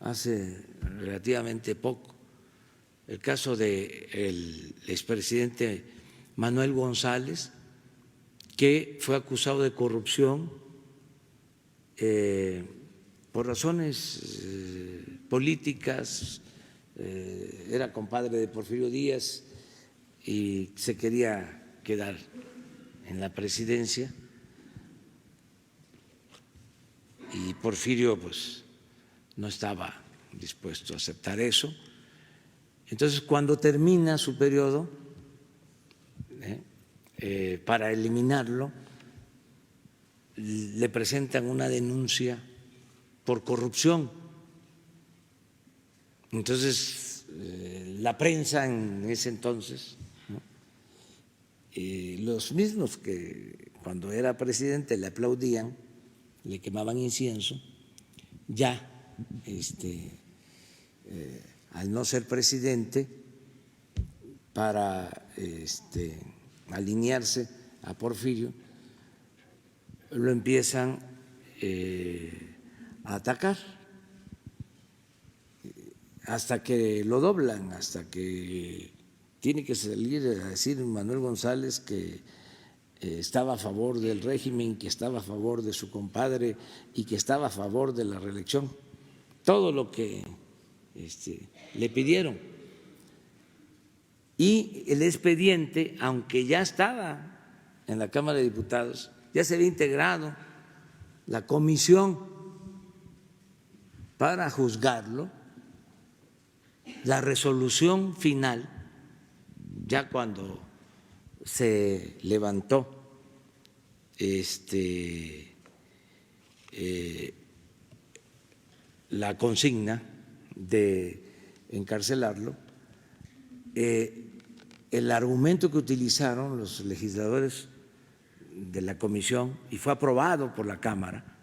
hace relativamente poco, el caso del expresidente Manuel González, que fue acusado de corrupción por razones políticas, era compadre de Porfirio Díaz y se quería quedar en la presidencia, y Porfirio pues no estaba dispuesto a aceptar eso. Entonces, cuando termina su periodo, para eliminarlo, le presentan una denuncia por corrupción. Entonces, la prensa en ese entonces, ¿no?, los mismos que cuando era presidente le aplaudían, le quemaban incienso, ya al no ser presidente, para alinearse a Porfirio, lo empiezan a atacar hasta que lo doblan, hasta que tiene que salir a decir Manuel González que estaba a favor del régimen, que estaba a favor de su compadre y que estaba a favor de la reelección. Todo lo que le pidieron. Y el expediente, aunque ya estaba en la Cámara de Diputados, ya se había integrado la comisión para juzgarlo, la resolución final, ya cuando se levantó la consigna de encarcelarlo, el argumento que utilizaron los legisladores de la comisión, y fue aprobado por la Cámara,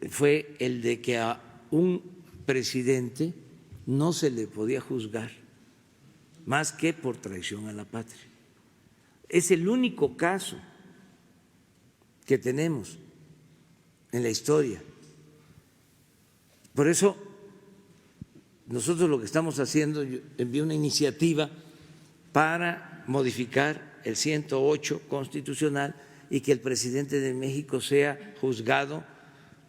fue el de que a un presidente no se le podía juzgar más que por traición a la patria. Es el único caso que tenemos en la historia. Por eso nosotros lo que estamos haciendo, yo envié una iniciativa para modificar el 108 constitucional y que el presidente de México sea juzgado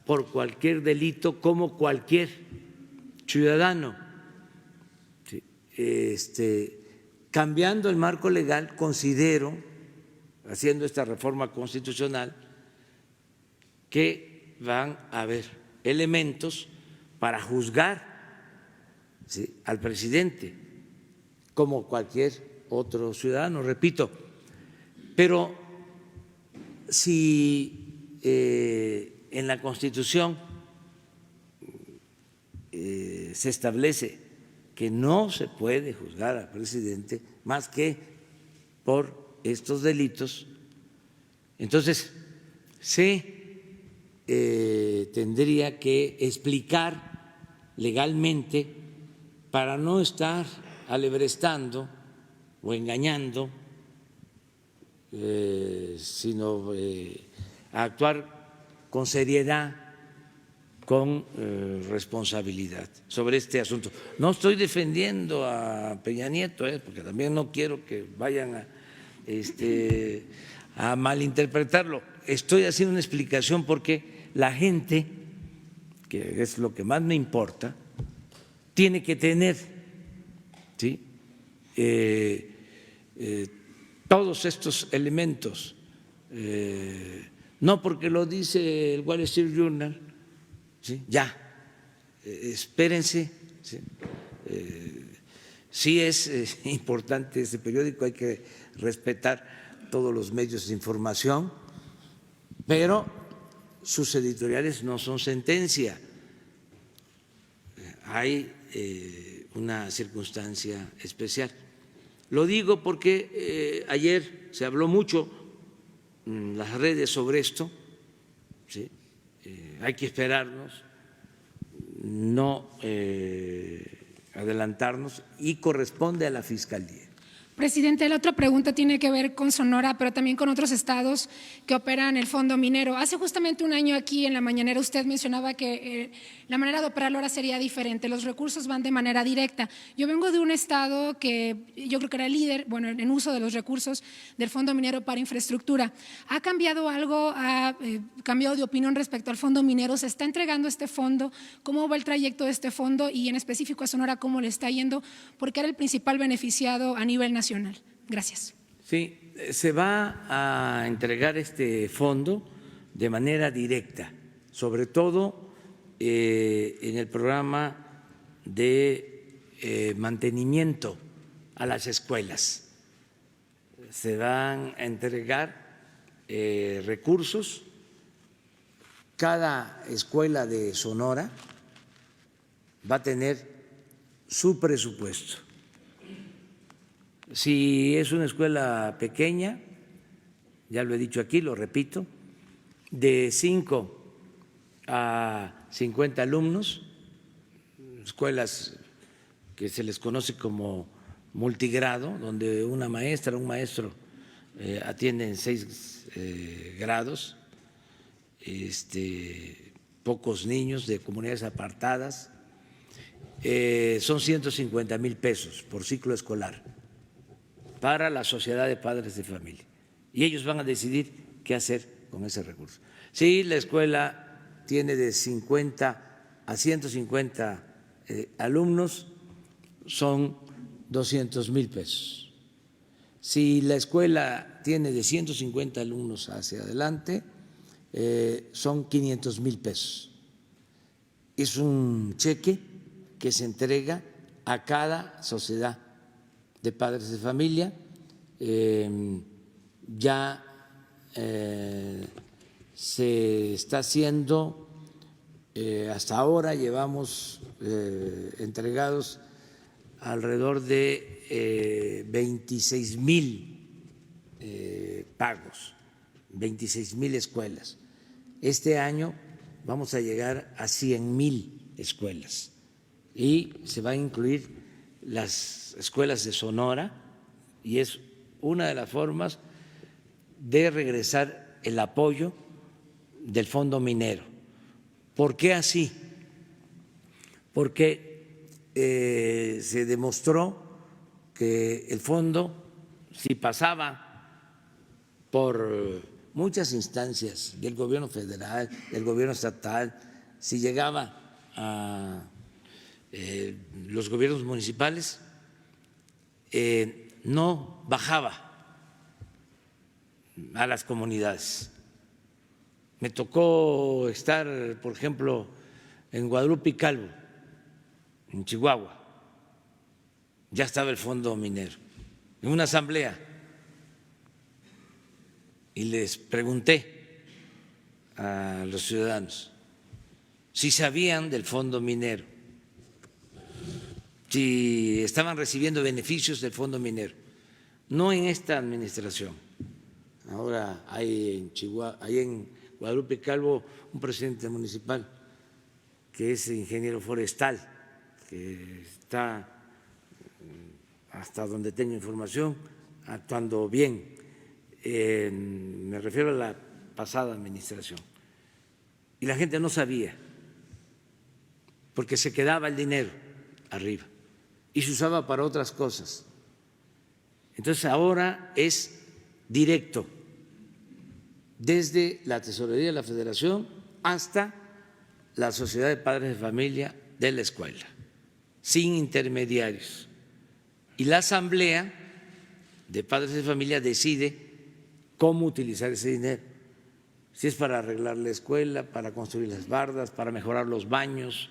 por cualquier delito como cualquier ciudadano. Cambiando el marco legal, considero, haciendo esta reforma constitucional, que van a haber elementos para juzgar al presidente como cualquier otro ciudadano, repito. Pero si en la Constitución se establece que no se puede juzgar al presidente más que por estos delitos, entonces se tendría que explicar legalmente para no estar alebrestando o engañando, sino actuar con seriedad, con responsabilidad sobre este asunto. No estoy defendiendo a Peña Nieto, porque también no quiero que vayan a malinterpretarlo. Estoy haciendo una explicación porque la gente, que es lo que más me importa, tiene que tener todos estos elementos, no porque lo dice el Wall Street Journal. Ya, espérense. Sí es importante ese periódico, hay que respetar todos los medios de información, pero sus editoriales no son sentencia. Hay una circunstancia especial. Lo digo porque ayer se habló mucho en las redes sobre esto. Hay que esperarnos, no adelantarnos, y corresponde a la Fiscalía Presidente, la otra pregunta tiene que ver con Sonora, pero también con otros estados que operan el fondo minero. Hace justamente un año aquí en la mañanera usted mencionaba que la manera de operarlo ahora sería diferente, los recursos van de manera directa. Yo vengo de un estado que yo creo que era líder, bueno, en uso de los recursos del fondo minero para infraestructura. ¿Ha cambiado algo? ¿Ha cambiado de opinión respecto al fondo minero? ¿Se está entregando este fondo? ¿Cómo va el trayecto de este fondo? Y en específico a Sonora, ¿cómo le está yendo? Porque era el principal beneficiado a nivel nacional. Gracias. Sí, se va a entregar este fondo de manera directa, sobre todo en el programa de mantenimiento a las escuelas. Se van a entregar recursos. Cada escuela de Sonora va a tener su presupuesto. Si es una escuela pequeña, ya lo he dicho aquí, lo repito, de 5 a 50 alumnos, escuelas que se les conoce como multigrado, donde una maestra, un maestro atienden 6 grados, pocos niños de comunidades apartadas, son 150,000 pesos por ciclo escolar para la Sociedad de Padres de Familia. Y ellos van a decidir qué hacer con ese recurso. Si la escuela tiene de 50 a 150 alumnos, son 200,000 pesos. Si la escuela tiene de 150 alumnos hacia adelante, son 500,000 pesos. Es un cheque que se entrega a cada sociedad de padres de familia. Ya se está haciendo, hasta ahora llevamos entregados alrededor de 26,000 pagos, 26,000 escuelas. Este año vamos a llegar a 100,000 escuelas y se van a incluir las escuelas de Sonora, y es una de las formas de regresar el apoyo del fondo minero. ¿Por qué así? Porque se demostró que el fondo, si pasaba por muchas instancias del gobierno federal, del gobierno estatal, si llegaba a los gobiernos municipales, no bajaba a las comunidades. Me tocó estar, por ejemplo, en Guadalupe y Calvo, en Chihuahua. Ya estaba el fondo minero, en una asamblea, y les pregunté a los ciudadanos si sabían del fondo minero, si estaban recibiendo beneficios del fondo minero. No en esta administración. Ahora hay en Chihuahua, hay en Guadalupe y Calvo un presidente municipal que es ingeniero forestal, que está, hasta donde tengo información, actuando bien. Me refiero a la pasada administración. Y la gente no sabía, porque se quedaba el dinero arriba y se usaba para otras cosas. Entonces ahora es directo, desde la Tesorería de la Federación hasta la Sociedad de Padres de Familia de la escuela, sin intermediarios. Y la Asamblea de Padres de Familia decide cómo utilizar ese dinero, si es para arreglar la escuela, para construir las bardas, para mejorar los baños,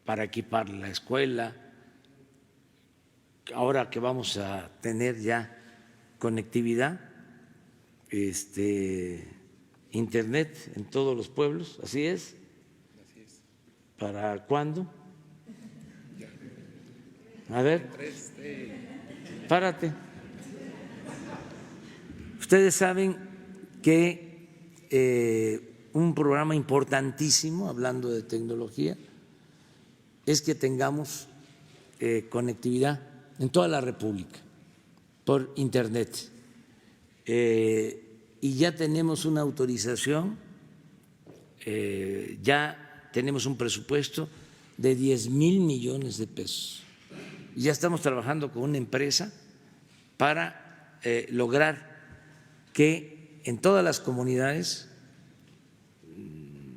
para equipar la escuela. Ahora que vamos a tener ya conectividad, internet en todos los pueblos, ¿así es? ¿Para cuándo? A ver, párate. Ustedes saben que un programa importantísimo, hablando de tecnología, es que tengamos conectividad en toda la República. por Internet. Y ya tenemos una autorización, ya tenemos un presupuesto de 10,000 millones de pesos. Y ya estamos trabajando con una empresa para lograr que en todas las comunidades,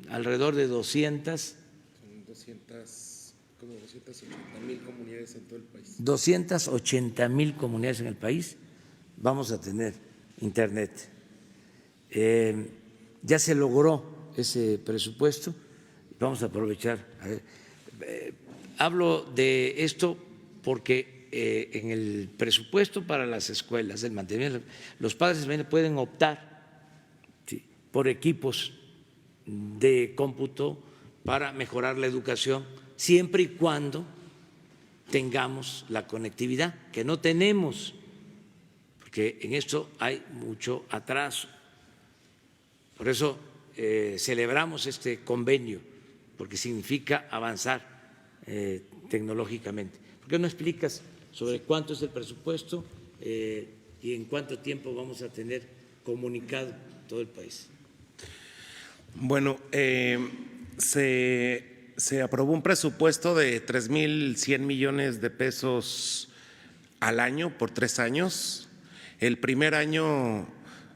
alrededor de 280,000 comunidades en todo el país. 280,000 comunidades en el país vamos a tener Internet. Ya se logró ese presupuesto, vamos a aprovechar. Hablo de esto porque en el presupuesto para las escuelas, el mantenimiento, los padres pueden optar por equipos de cómputo para mejorar la educación, siempre y cuando tengamos la conectividad, que no tenemos, porque en esto hay mucho atraso. Por eso celebramos este convenio, porque significa avanzar tecnológicamente. ¿Por qué no explicas sobre cuánto es el presupuesto y en cuánto tiempo vamos a tener comunicado todo el país? Bueno, se aprobó un presupuesto de 3,100 millones de pesos al año por 3 años. El primer año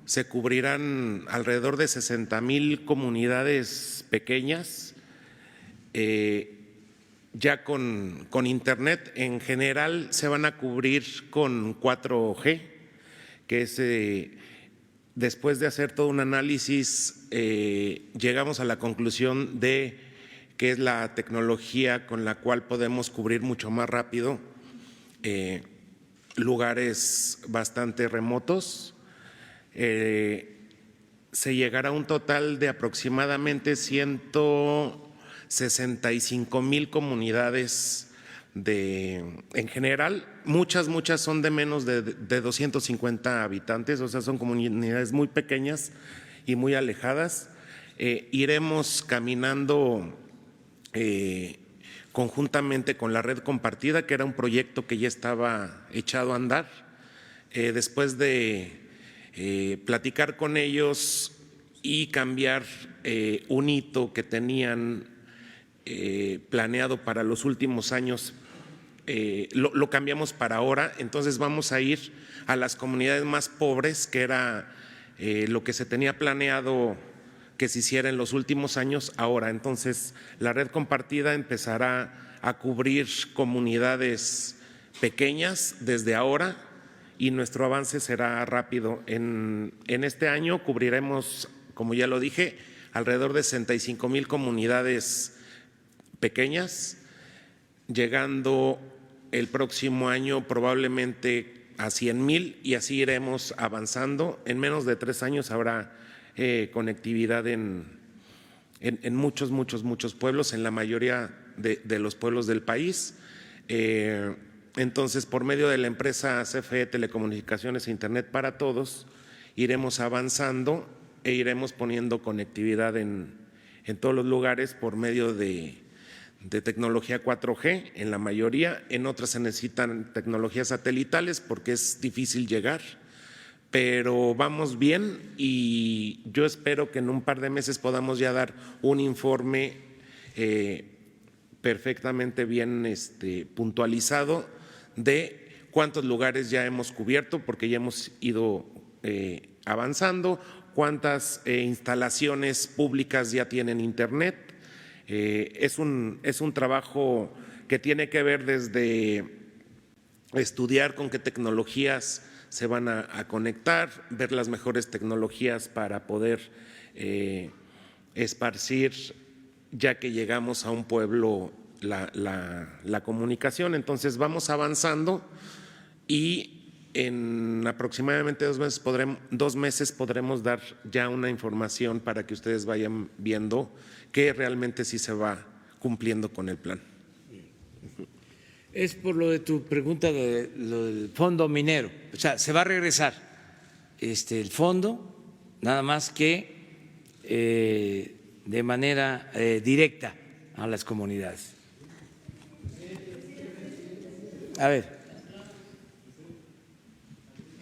se cubrirán alrededor de 60,000 comunidades pequeñas. Ya con Internet en general se van a cubrir con 4G, que es después de hacer todo un análisis, llegamos a la conclusión de que es la tecnología con la cual podemos cubrir mucho más rápido lugares bastante remotos. Se llegará a un total de aproximadamente 165,000 comunidades en general. Muchas son de menos de 250 habitantes, o sea, son comunidades muy pequeñas y muy alejadas. Iremos caminando conjuntamente con la red compartida, que era un proyecto que ya estaba echado a andar. Después de platicar con ellos y cambiar un hito que tenían planeado para los últimos años, lo cambiamos para ahora. Entonces vamos a ir a las comunidades más pobres, que era lo que se tenía planeado que se hiciera en los últimos años ahora. Entonces la red compartida empezará a cubrir comunidades pequeñas desde ahora y nuestro avance será rápido. En este año cubriremos, como ya lo dije, alrededor de 65,000 comunidades pequeñas, llegando el próximo año probablemente a 100,000 y así iremos avanzando. En menos de 3 años habrá conectividad en muchos pueblos, en la mayoría de los pueblos del país. Entonces, por medio de la empresa CFE Telecomunicaciones e Internet para Todos, iremos avanzando e iremos poniendo conectividad en todos los lugares por medio de tecnología 4G, en la mayoría. En otras se necesitan tecnologías satelitales porque es difícil llegar, pero vamos bien y yo espero que en un par de meses podamos ya dar un informe perfectamente bien puntualizado de cuántos lugares ya hemos cubierto, porque ya hemos ido avanzando, cuántas instalaciones públicas ya tienen Internet. Es un trabajo que tiene que ver desde estudiar con qué tecnologías se van a conectar, ver las mejores tecnologías para poder esparcir, ya que llegamos a un pueblo, la comunicación. Entonces vamos avanzando y en aproximadamente 2 meses podremos dar ya una información para que ustedes vayan viendo que realmente sí se va cumpliendo con el plan. Es por lo de tu pregunta de lo del fondo minero. O sea, se va a regresar el fondo, nada más que de manera directa a las comunidades. A ver.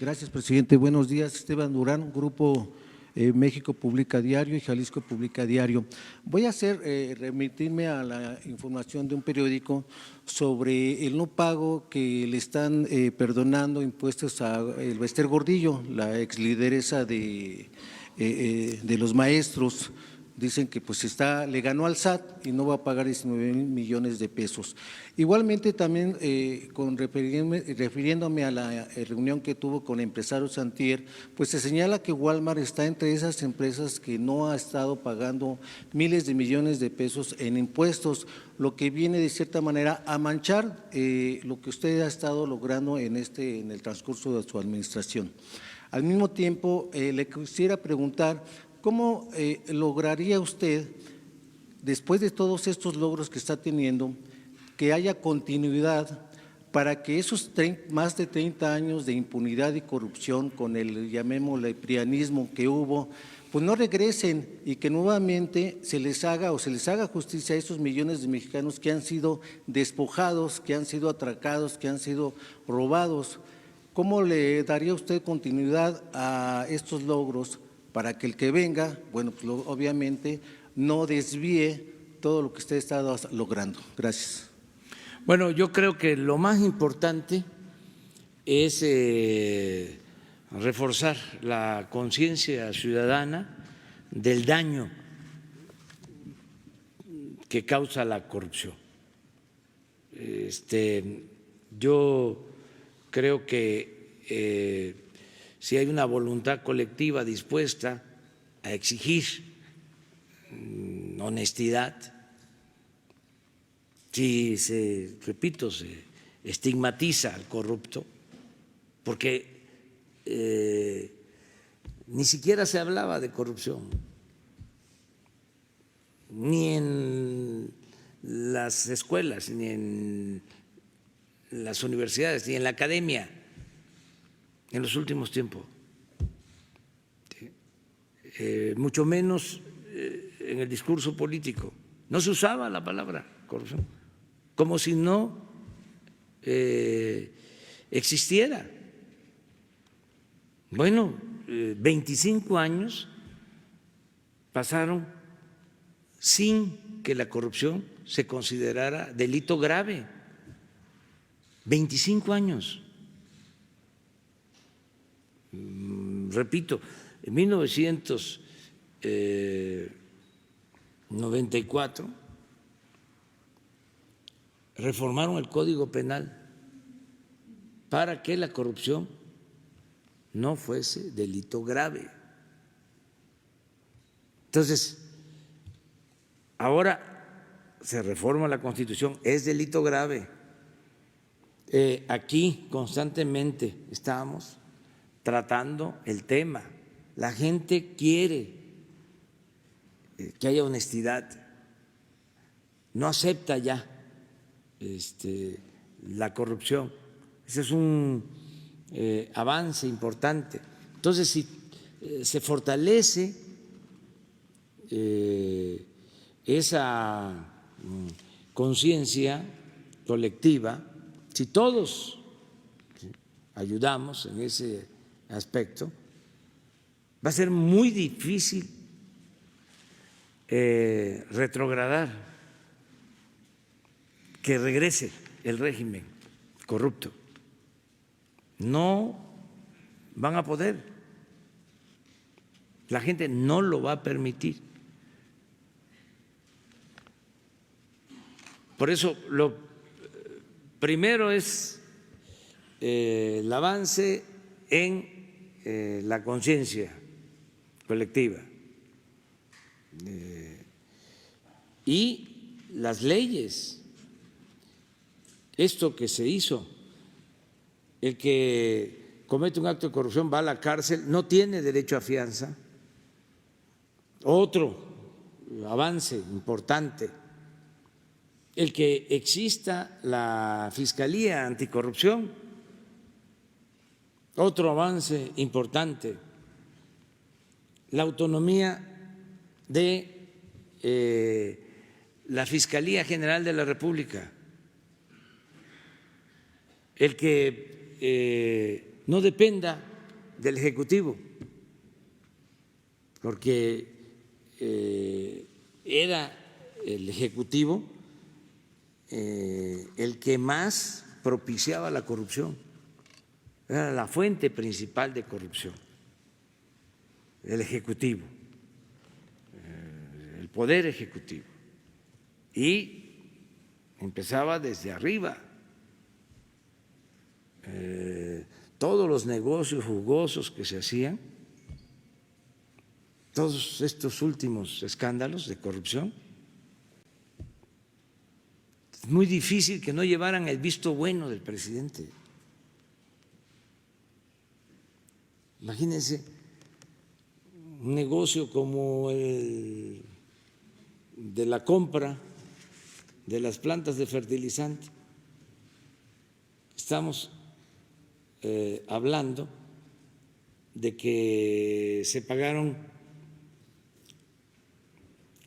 Gracias, presidente. Buenos días. Esteban Durán, Grupo México Publica Diario y Jalisco Publica Diario. Voy a remitirme a la información de un periódico sobre el no pago que le están perdonando impuestos a Esther Gordillo, la ex lideresa de los maestros. Dicen que pues le ganó al SAT y no va a pagar 19 millones de pesos. Igualmente también refiriéndome a la reunión que tuvo con empresarios antier, pues se señala que Walmart está entre esas empresas que no ha estado pagando miles de millones de pesos en impuestos, lo que viene de cierta manera a manchar lo que usted ha estado logrando en el transcurso de su administración. Al mismo tiempo, le quisiera preguntar, ¿cómo lograría usted, después de todos estos logros que está teniendo, que haya continuidad para que esos más de 30 años de impunidad y corrupción con el, llamémosle, prianismo que hubo, pues no regresen y que nuevamente se les haga justicia a esos millones de mexicanos que han sido despojados, que han sido atracados, que han sido robados? ¿Cómo le daría usted continuidad a estos logros para que el que venga, bueno, pues obviamente no desvíe todo lo que usted ha estado logrando? Gracias. Bueno, yo creo que lo más importante es reforzar la conciencia ciudadana del daño que causa la corrupción. Yo creo que si hay una voluntad colectiva dispuesta a exigir honestidad, si se estigmatiza al corrupto, porque ni siquiera se hablaba de corrupción, ni en las escuelas, ni en las universidades, ni en la academia, en los últimos tiempos, mucho menos en el discurso político. No se usaba la palabra corrupción, como si no existiera. Bueno, 25 años pasaron sin que la corrupción se considerara delito grave. 25 años. Repito, en 1994 reformaron el Código Penal para que la corrupción no fuese delito grave. Entonces, ahora se reforma la Constitución, es delito grave. Aquí constantemente estamos tratando el tema. La gente quiere que haya honestidad, no acepta ya la corrupción. Ese es un avance importante. Entonces, si se fortalece esa conciencia colectiva, si todos ayudamos en ese aspecto, va a ser muy difícil retrogradar, que regrese el régimen corrupto. No van a poder, la gente no lo va a permitir. Por eso lo primero es el avance en la conciencia colectiva y las leyes. Esto que se hizo, el que comete un acto de corrupción va a la cárcel, no tiene derecho a fianza. Otro avance importante, el que exista la Fiscalía Anticorrupción, otro avance importante, la autonomía de la Fiscalía General de la República, el que no dependa del Ejecutivo, porque era el Ejecutivo el que más propiciaba la corrupción, era la fuente principal de corrupción, el Ejecutivo, el Poder Ejecutivo, y empezaba desde arriba. Todos los negocios jugosos que se hacían, todos estos últimos escándalos de corrupción, es muy difícil que no llevaran el visto bueno del presidente. Imagínense un negocio como el de la compra de las plantas de fertilizante. Estamos hablando de que se pagaron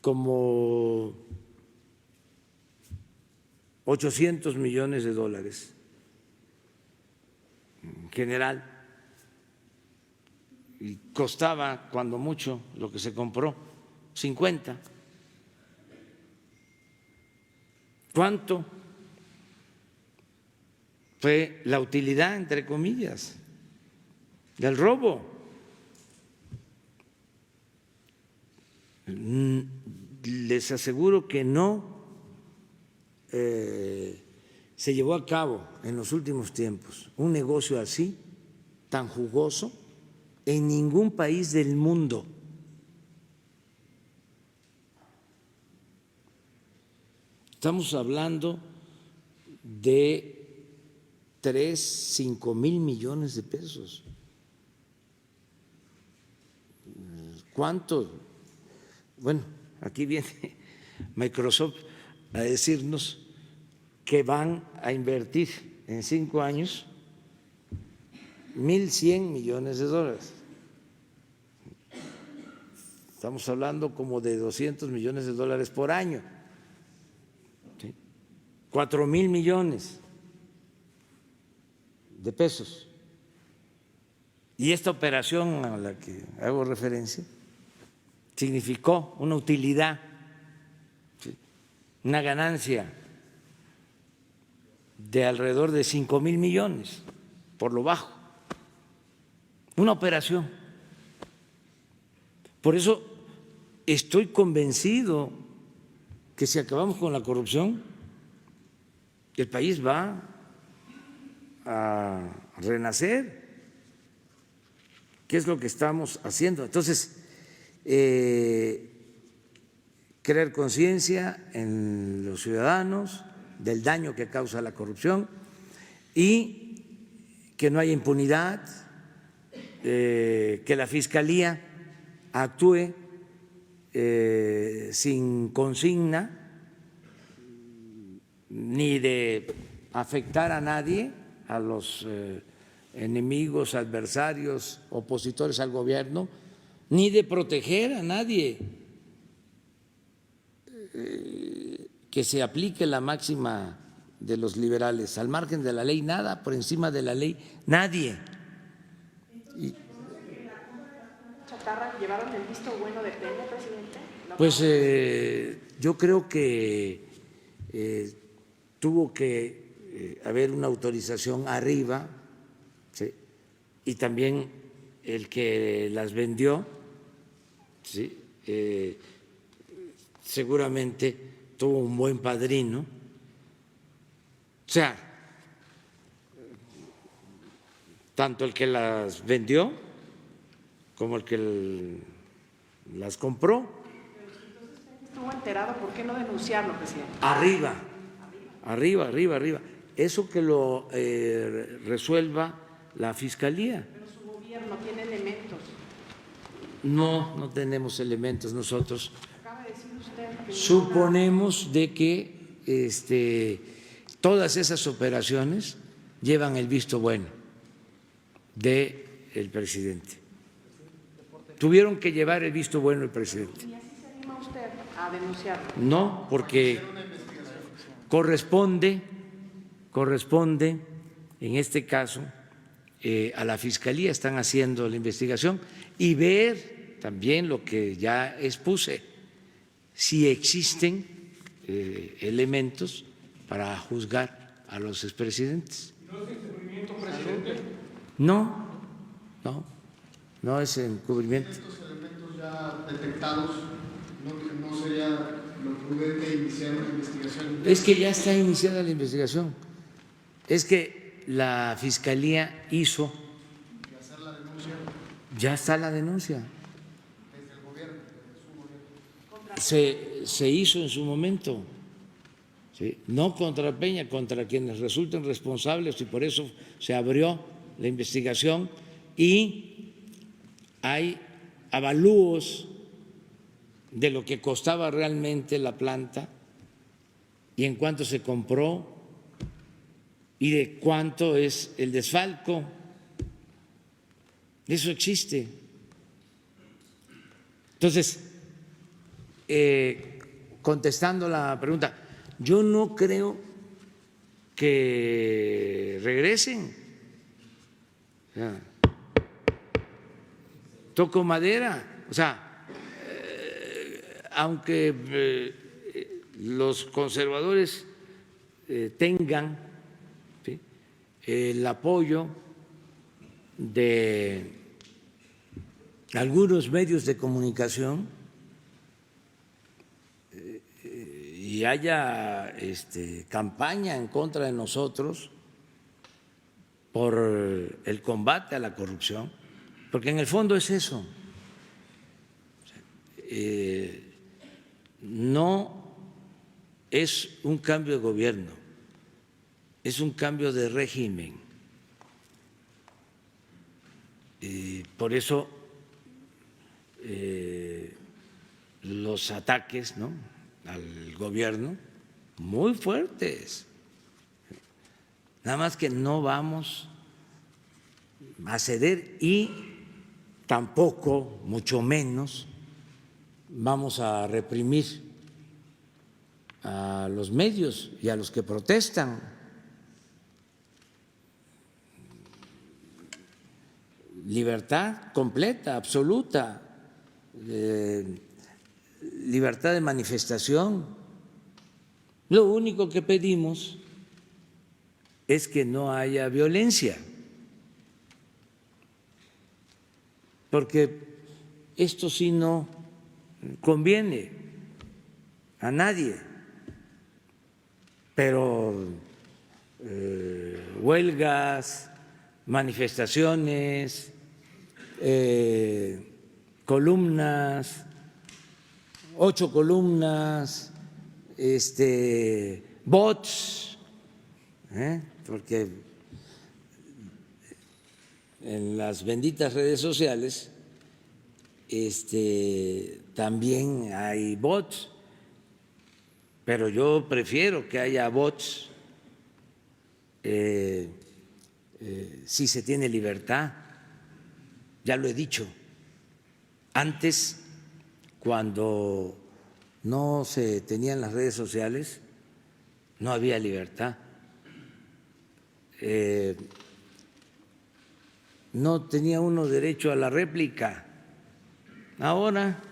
como 800 millones de dólares en general, y costaba cuando mucho lo que se compró 50. ¿Cuánto fue la utilidad, entre comillas, del robo? Les aseguro que no se llevó a cabo en los últimos tiempos un negocio así, tan jugoso, en ningún país del mundo. Estamos hablando de 5 mil millones de pesos. ¿Cuánto? Bueno, aquí viene Microsoft a decirnos que van a invertir en 5 años 1.100 millones de dólares. Estamos hablando como de 200 millones de dólares por año. 4.000 millones de pesos. Y esta operación a la que hago referencia significó una utilidad, una ganancia de alrededor de 5.000 millones, por lo bajo. Una operación. Por eso estoy convencido que si acabamos con la corrupción, el país va a renacer, que es lo que estamos haciendo. Entonces, crear conciencia en los ciudadanos del daño que causa la corrupción y que no haya impunidad, que la Fiscalía actúe sin consigna ni de afectar a nadie, a los enemigos, adversarios, opositores al gobierno, ni de proteger a nadie, que se aplique la máxima de los liberales, al margen de la ley nada, por encima de la ley nadie. ¿Llevaron el visto bueno de Peña, presidente? Pues yo creo que tuvo que haber una autorización arriba, ¿sí? Y también el que las vendió, ¿sí? Seguramente tuvo un buen padrino. O sea, tanto el que las vendió como el que las compró. ¿Estuvo enterado? ¿Por qué no denunciarlo, presidente? Arriba. Eso que lo resuelva la Fiscalía. Pero su gobierno tiene elementos. No tenemos elementos nosotros. Acaba de decir usted que suponemos de que todas esas operaciones llevan el visto bueno del presidente. Tuvieron que llevar el visto bueno del presidente. ¿Y así se anima usted a denunciarlo? No, porque corresponde en este caso a la Fiscalía, están haciendo la investigación y ver también lo que ya expuse, si existen elementos para juzgar a los expresidentes. ¿No es encubrimiento, presidente? No, no es encubrimiento. Estos elementos ya detectados, ¿no sería lo prudente iniciar una investigación? Es que ya está iniciada la investigación. Es que la Fiscalía hizo. ¿Y hacer la denuncia? Ya está la denuncia. Desde el gobierno, desde su gobierno. Se hizo en su momento, ¿sí? No contra Peña, contra quienes resulten responsables, y por eso se abrió la investigación y hay avalúos de lo que costaba realmente la planta y en cuánto se compró y de cuánto es el desfalco. Eso existe. Entonces, contestando la pregunta, yo no creo que regresen. O sea, toco madera. O sea, aunque los conservadores tengan, ¿sí?, el apoyo de algunos medios de comunicación y haya campaña en contra de nosotros por el combate a la corrupción, porque en el fondo es eso. No es un cambio de gobierno, es un cambio de régimen. Por eso los ataques, ¿no?, al gobierno muy fuertes. Nada más que no vamos a ceder y tampoco, mucho menos, vamos a reprimir a los medios y a los que protestan. Libertad completa, absoluta, libertad de manifestación. Lo único que pedimos es que no haya violencia, porque esto sí no conviene a nadie, pero huelgas, manifestaciones, columnas, 8 columnas, bots, porque en las benditas redes sociales también hay bots, pero yo prefiero que haya bots si se tiene libertad. Ya lo he dicho, antes, cuando no se tenían las redes sociales, no había libertad. No tenía uno derecho a la réplica. Ahora,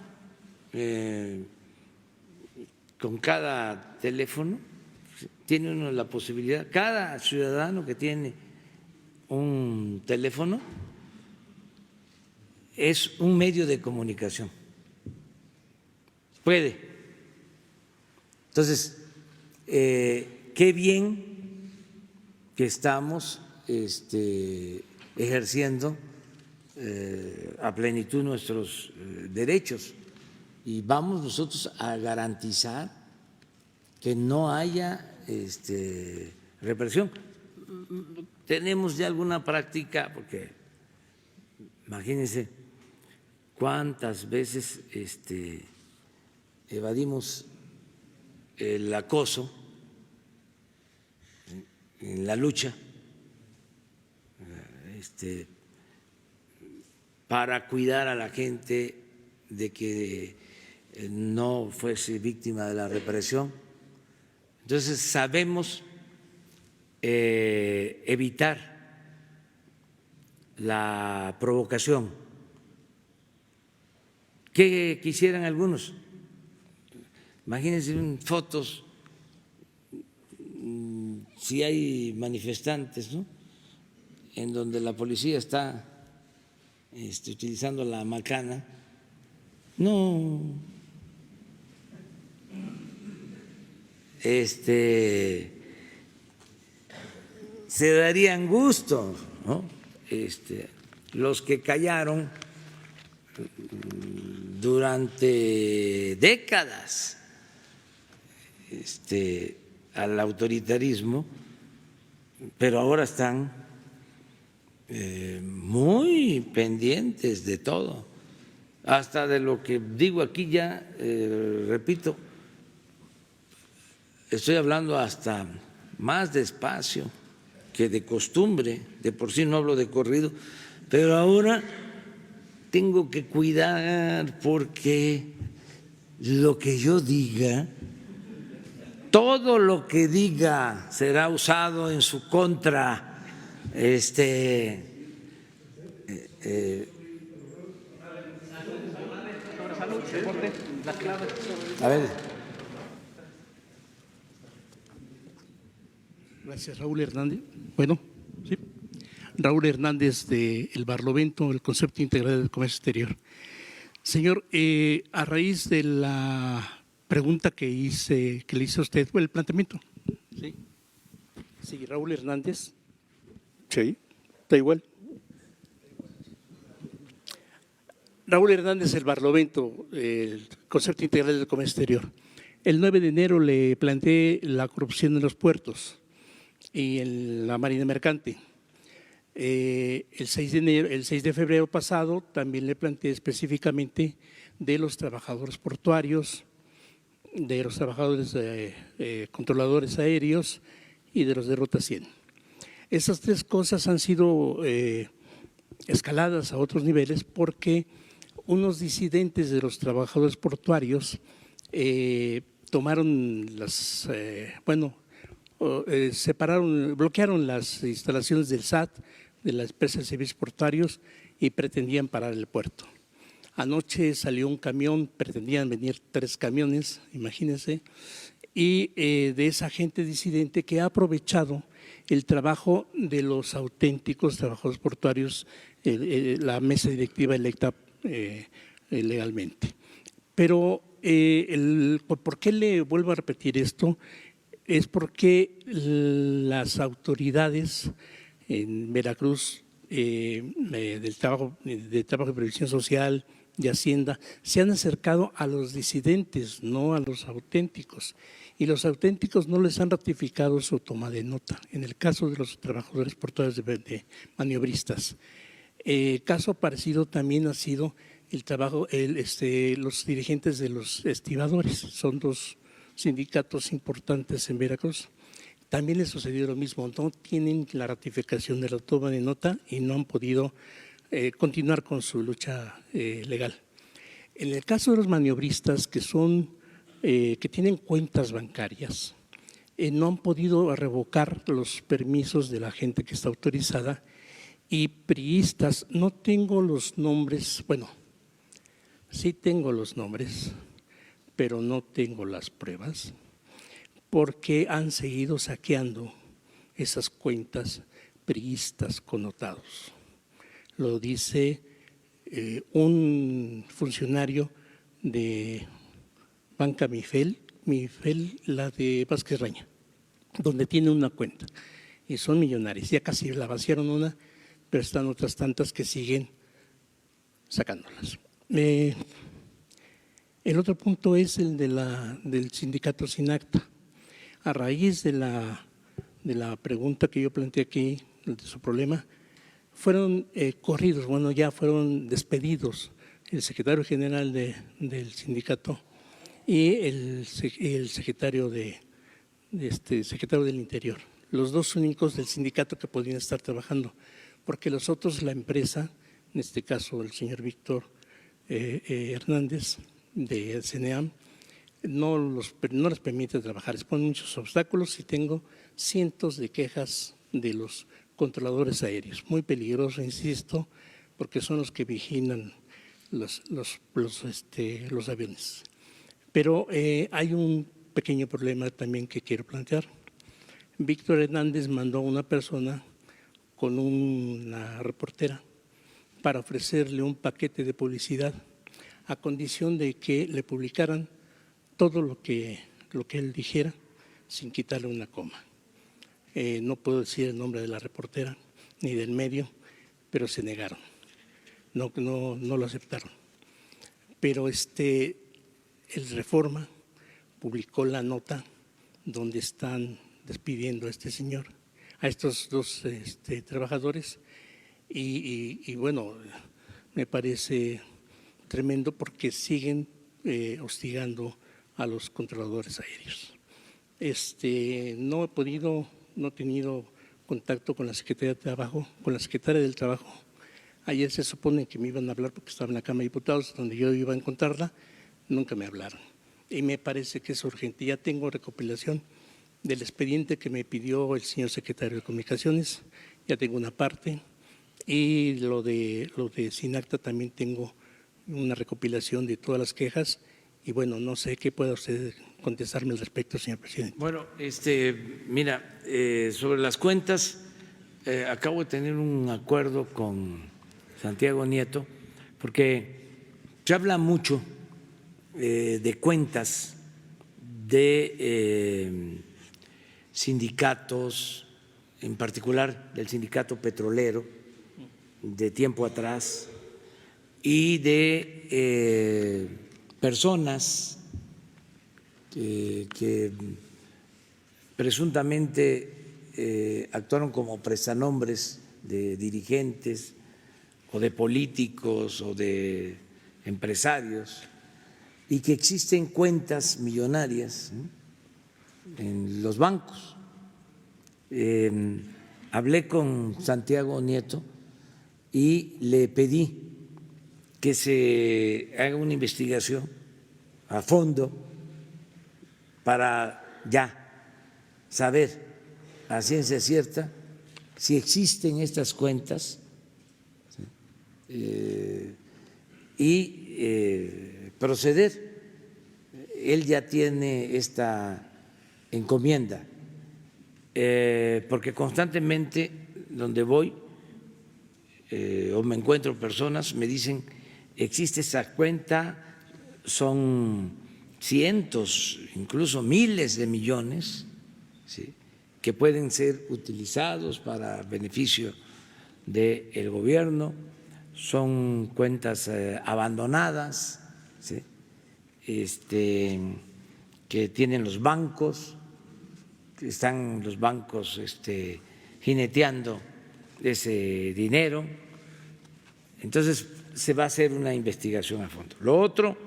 con cada teléfono, tiene uno la posibilidad, cada ciudadano que tiene un teléfono es un medio de comunicación. Puede. Entonces, qué bien que estamos ejerciendo a plenitud nuestros derechos y vamos nosotros a garantizar que no haya represión. Tenemos ya alguna práctica, porque imagínense cuántas veces evadimos el acoso en la lucha para cuidar a la gente de que no fuese víctima de la represión. Entonces sabemos evitar la provocación. ¿Qué quisieran algunos? Imagínense fotos, si hay manifestantes, ¿no?, en donde la policía está utilizando la macana. No, se darían gusto, ¿no? Los que callaron durante décadas al autoritarismo, pero ahora están muy pendientes de todo, hasta de lo que digo aquí ya, repito, estoy hablando hasta más despacio que de costumbre, de por sí no hablo de corrido, pero ahora tengo que cuidar porque lo que yo diga, todo lo que diga será usado en su contra. A ver. Gracias, Raúl Hernández. Bueno, sí. Raúl Hernández de El Barlovento, el Concepto Integral del Comercio Exterior. Señor, a raíz de la pregunta que le hice a usted, el planteamiento. Sí. Sí, Raúl Hernández. Sí, está igual. Raúl Hernández, El Barlovento, el Concepto Integral del Comercio Exterior. El 9 de enero le planteé la corrupción en los puertos y en la marina mercante. El 6 de febrero pasado también le planteé específicamente de los trabajadores portuarios, de los trabajadores controladores aéreos y de los de Ruta 100. Esas tres cosas han sido escaladas a otros niveles porque unos disidentes de los trabajadores portuarios tomaron bloquearon las instalaciones del SAT, de la empresa de servicios portuarios, y pretendían parar el puerto. Anoche salió un camión, pretendían venir 3 camiones, imagínense, y de esa gente disidente que ha aprovechado el trabajo de los auténticos trabajadores portuarios, la mesa directiva electa legalmente. Pero ¿por qué le vuelvo a repetir esto? Es porque las autoridades en Veracruz del trabajo y previsión social, de Hacienda, se han acercado a los disidentes, no a los auténticos. Y los auténticos no les han ratificado su toma de nota. En el caso de los trabajadores portuarios de maniobristas. Caso parecido también ha sido el trabajo, los dirigentes de los estibadores. Son 2 sindicatos importantes en Veracruz. También les sucedió lo mismo, no tienen la ratificación de la toma de nota y no han podido continuar con su lucha legal. En el caso de los maniobristas que tienen cuentas bancarias, no han podido revocar los permisos de la gente que está autorizada, y priistas, no tengo los nombres, bueno, sí tengo los nombres, pero no tengo las pruebas, porque han seguido saqueando esas cuentas priistas connotados. Lo dice un funcionario de Banca Mifel, la de Vázquez Raña, donde tiene una cuenta y son millonarios. Ya casi la vaciaron una, pero están otras tantas que siguen sacándolas. El otro punto es el del sindicato Sin Acta. A raíz de la pregunta que yo planteé aquí, de su problema, fueron corridos, ya fueron despedidos el secretario general del sindicato y el secretario secretario del Interior, los 2 únicos del sindicato que podían estar trabajando, porque los otros, la empresa, en este caso el señor Víctor Hernández de CNEAM, no les permite trabajar, les ponen muchos obstáculos y tengo cientos de quejas de los controladores aéreos. Muy peligroso, insisto, porque son los que vigilan los aviones. Pero hay un pequeño problema también que quiero plantear. Víctor Hernández mandó a una persona con una reportera para ofrecerle un paquete de publicidad a condición de que le publicaran todo lo que él dijera sin quitarle una coma. No puedo decir el nombre de la reportera ni del medio, pero se negaron, no lo aceptaron. Pero el Reforma publicó la nota donde están despidiendo a este señor, a estos dos trabajadores, y bueno, me parece tremendo porque siguen hostigando a los controladores aéreos. No he tenido contacto con la Secretaría de Trabajo, con la Secretaria del Trabajo. Ayer se supone que me iban a hablar porque estaba en la Cámara de Diputados, donde yo iba a encontrarla, nunca me hablaron. Y me parece que es urgente. Ya tengo recopilación del expediente que me pidió el señor secretario de Comunicaciones, ya tengo una parte, y lo de SINACTA también tengo una recopilación de todas las quejas, y bueno, no sé qué pueda usted contestarme al respecto, señor presidente. Bueno, mira, sobre las cuentas, acabo de tener un acuerdo con Santiago Nieto, porque se habla mucho de cuentas de sindicatos, en particular del sindicato petrolero de tiempo atrás, y de personas que presuntamente actuaron como prestanombres de dirigentes o de políticos o de empresarios, y que existen cuentas millonarias en los bancos. Hablé con Santiago Nieto y le pedí que se haga una investigación a fondo para ya saber a ciencia cierta si existen estas cuentas y proceder. Él ya tiene esta encomienda, porque constantemente donde voy o me encuentro personas me dicen: existe esa cuenta, son cientos, incluso miles de millones, ¿sí?, que pueden ser utilizados para beneficio del gobierno, son cuentas abandonadas, ¿sí?, que tienen los bancos, que están los bancos jineteando ese dinero. Entonces se va a hacer una investigación a fondo. Lo otro,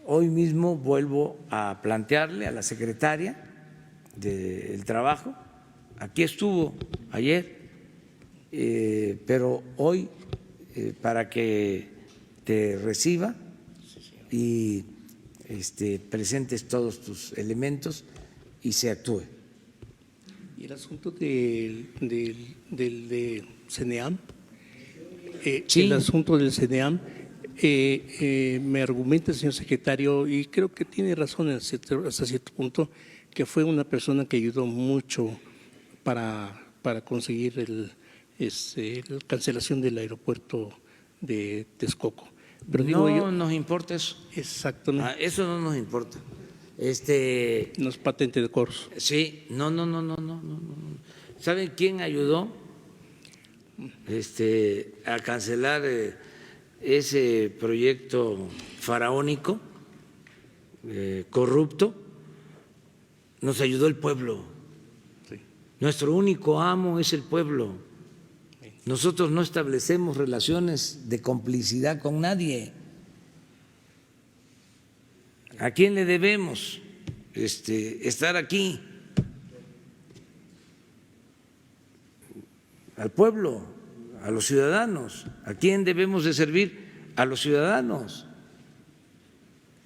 hoy mismo vuelvo a plantearle a la secretaria del Trabajo, aquí estuvo ayer, pero hoy para que te reciba y presentes todos tus elementos y se actúe. Y el asunto del CNEAM, Sí. El asunto del CNEAM, me argumenta el señor secretario, y creo que tiene razón hasta cierto punto, que fue una persona que ayudó mucho para conseguir la cancelación del aeropuerto de Texcoco. Pero digo no yo, nos importa eso. Exactamente. Eso no nos importa. No es patente de corso. Sí, no. ¿Saben quién ayudó a cancelar ese proyecto faraónico, corrupto? Nos ayudó el pueblo. Sí. Nuestro único amo es el pueblo. Nosotros no establecemos relaciones de complicidad con nadie. ¿A quién le debemos estar aquí? Al pueblo, a los ciudadanos. ¿A quién debemos de servir? A los ciudadanos.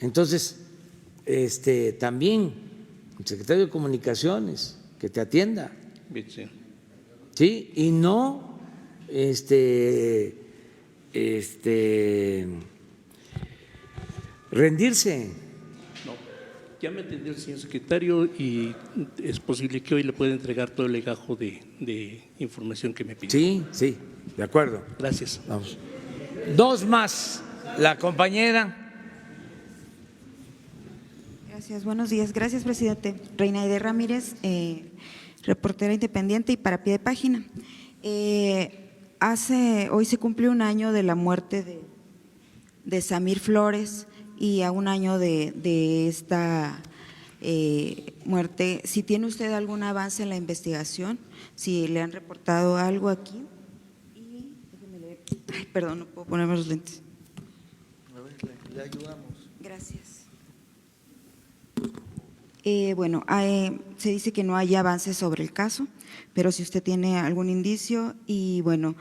Entonces, también el secretario de Comunicaciones que te atienda. Bien, sí. Sí, y no rendirse. No, ya me atendió el señor secretario y es posible que hoy le pueda entregar todo el legajo de información que me pidió. Sí, sí, de acuerdo. Gracias. Vamos. Dos más, la compañera. Gracias, buenos días. Gracias, presidente. Reinaide Ramírez, reportera independiente y para pie de página. Hoy se cumple un año de la muerte de Samir Flores y a un año de esta muerte. Si tiene usted algún avance en la investigación, si le han reportado algo aquí. Y déjeme leer. Ay, perdón, no puedo ponerme los lentes. A ver, le ayudamos. Gracias. Bueno, se dice que no hay avances sobre el caso, pero si usted tiene algún indicio y bueno,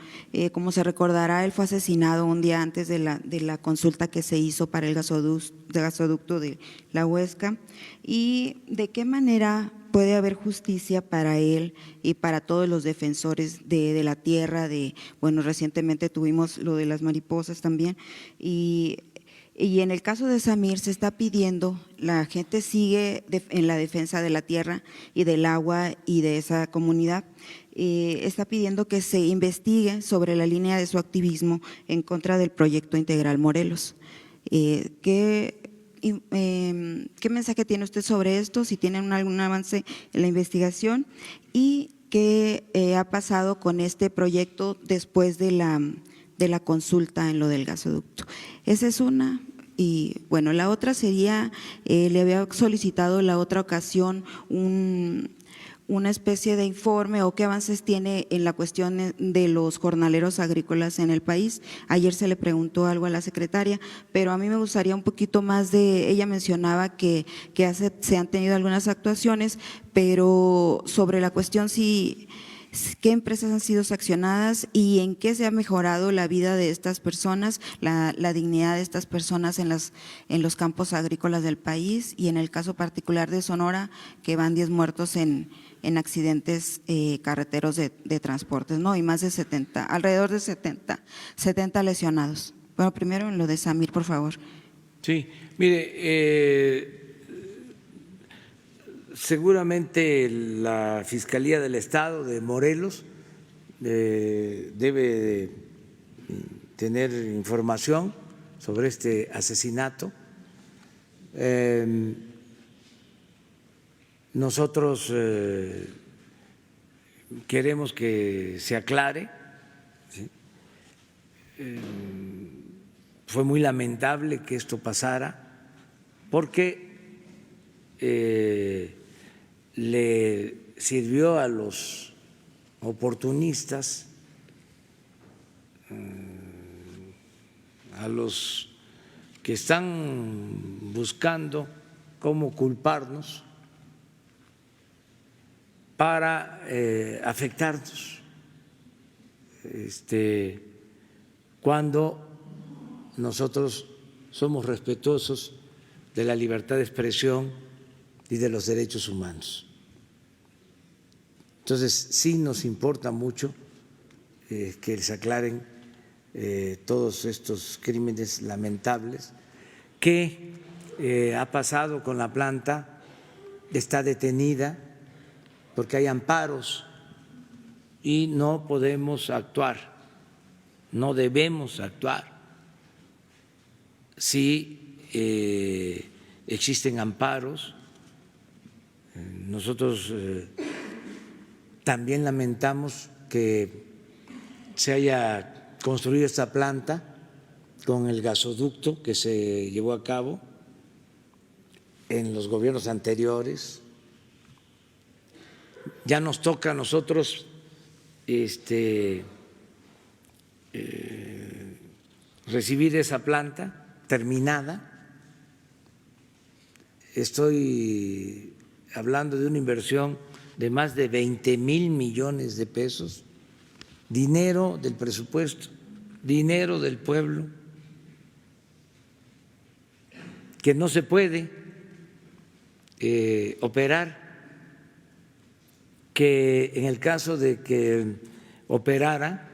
como se recordará, él fue asesinado un día antes de la consulta que se hizo para el gasoducto de La Huesca. ¿Y de qué manera puede haber justicia para él y para todos los defensores de la tierra? Bueno, recientemente tuvimos lo de las mariposas también y en el caso de Samir se está pidiendo, la gente sigue en la defensa de la tierra y del agua y de esa comunidad, está pidiendo que se investigue sobre la línea de su activismo en contra del proyecto integral Morelos. ¿Qué mensaje tiene usted sobre esto? Si tienen algún avance en la investigación y qué ha pasado con este proyecto después de la consulta en lo del gasoducto. Esa es una. Y bueno, la otra sería, le había solicitado la otra ocasión una especie de informe o qué avances tiene en la cuestión de los jornaleros agrícolas en el país. Ayer se le preguntó algo a la secretaria, pero a mí me gustaría un poquito más ella mencionaba que se han tenido algunas actuaciones, pero sobre la cuestión qué empresas han sido sancionadas y en qué se ha mejorado la vida de estas personas, la dignidad de estas personas en los campos agrícolas del país y en el caso particular de Sonora, que van 10 muertos en accidentes carreteros de transportes, ¿no? Y más de 70, alrededor de 70 lesionados. Bueno, primero en lo de Samir, por favor. Sí, mire, seguramente la Fiscalía del Estado de Morelos debe tener información sobre este asesinato. Nosotros queremos que se aclare. ¿Sí? Fue muy lamentable que esto pasara porque le sirvió a los oportunistas, a los que están buscando cómo culparnos para afectarnos cuando nosotros somos respetuosos de la libertad de expresión y de los derechos humanos. Entonces, sí nos importa mucho que se aclaren todos estos crímenes lamentables. ¿Qué ha pasado con la planta? Está detenida porque hay amparos y no podemos actuar, no debemos actuar si existen amparos. Nosotros también lamentamos que se haya construido esta planta con el gasoducto que se llevó a cabo en los gobiernos anteriores. Ya nos toca a nosotros recibir esa planta terminada. Estoy hablando de una inversión de más de 20,000 millones de pesos, dinero del presupuesto, dinero del pueblo, que no se puede operar que en el caso de que operara,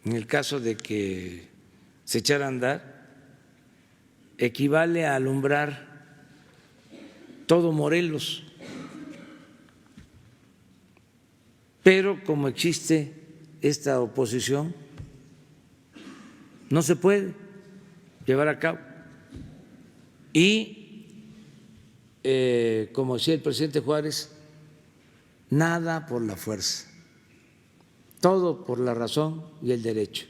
en el caso de que se echara a andar, equivale a alumbrar todo Morelos. Pero como existe esta oposición, no se puede llevar a cabo. Y como decía el presidente Juárez, nada por la fuerza, todo por la razón y el derecho.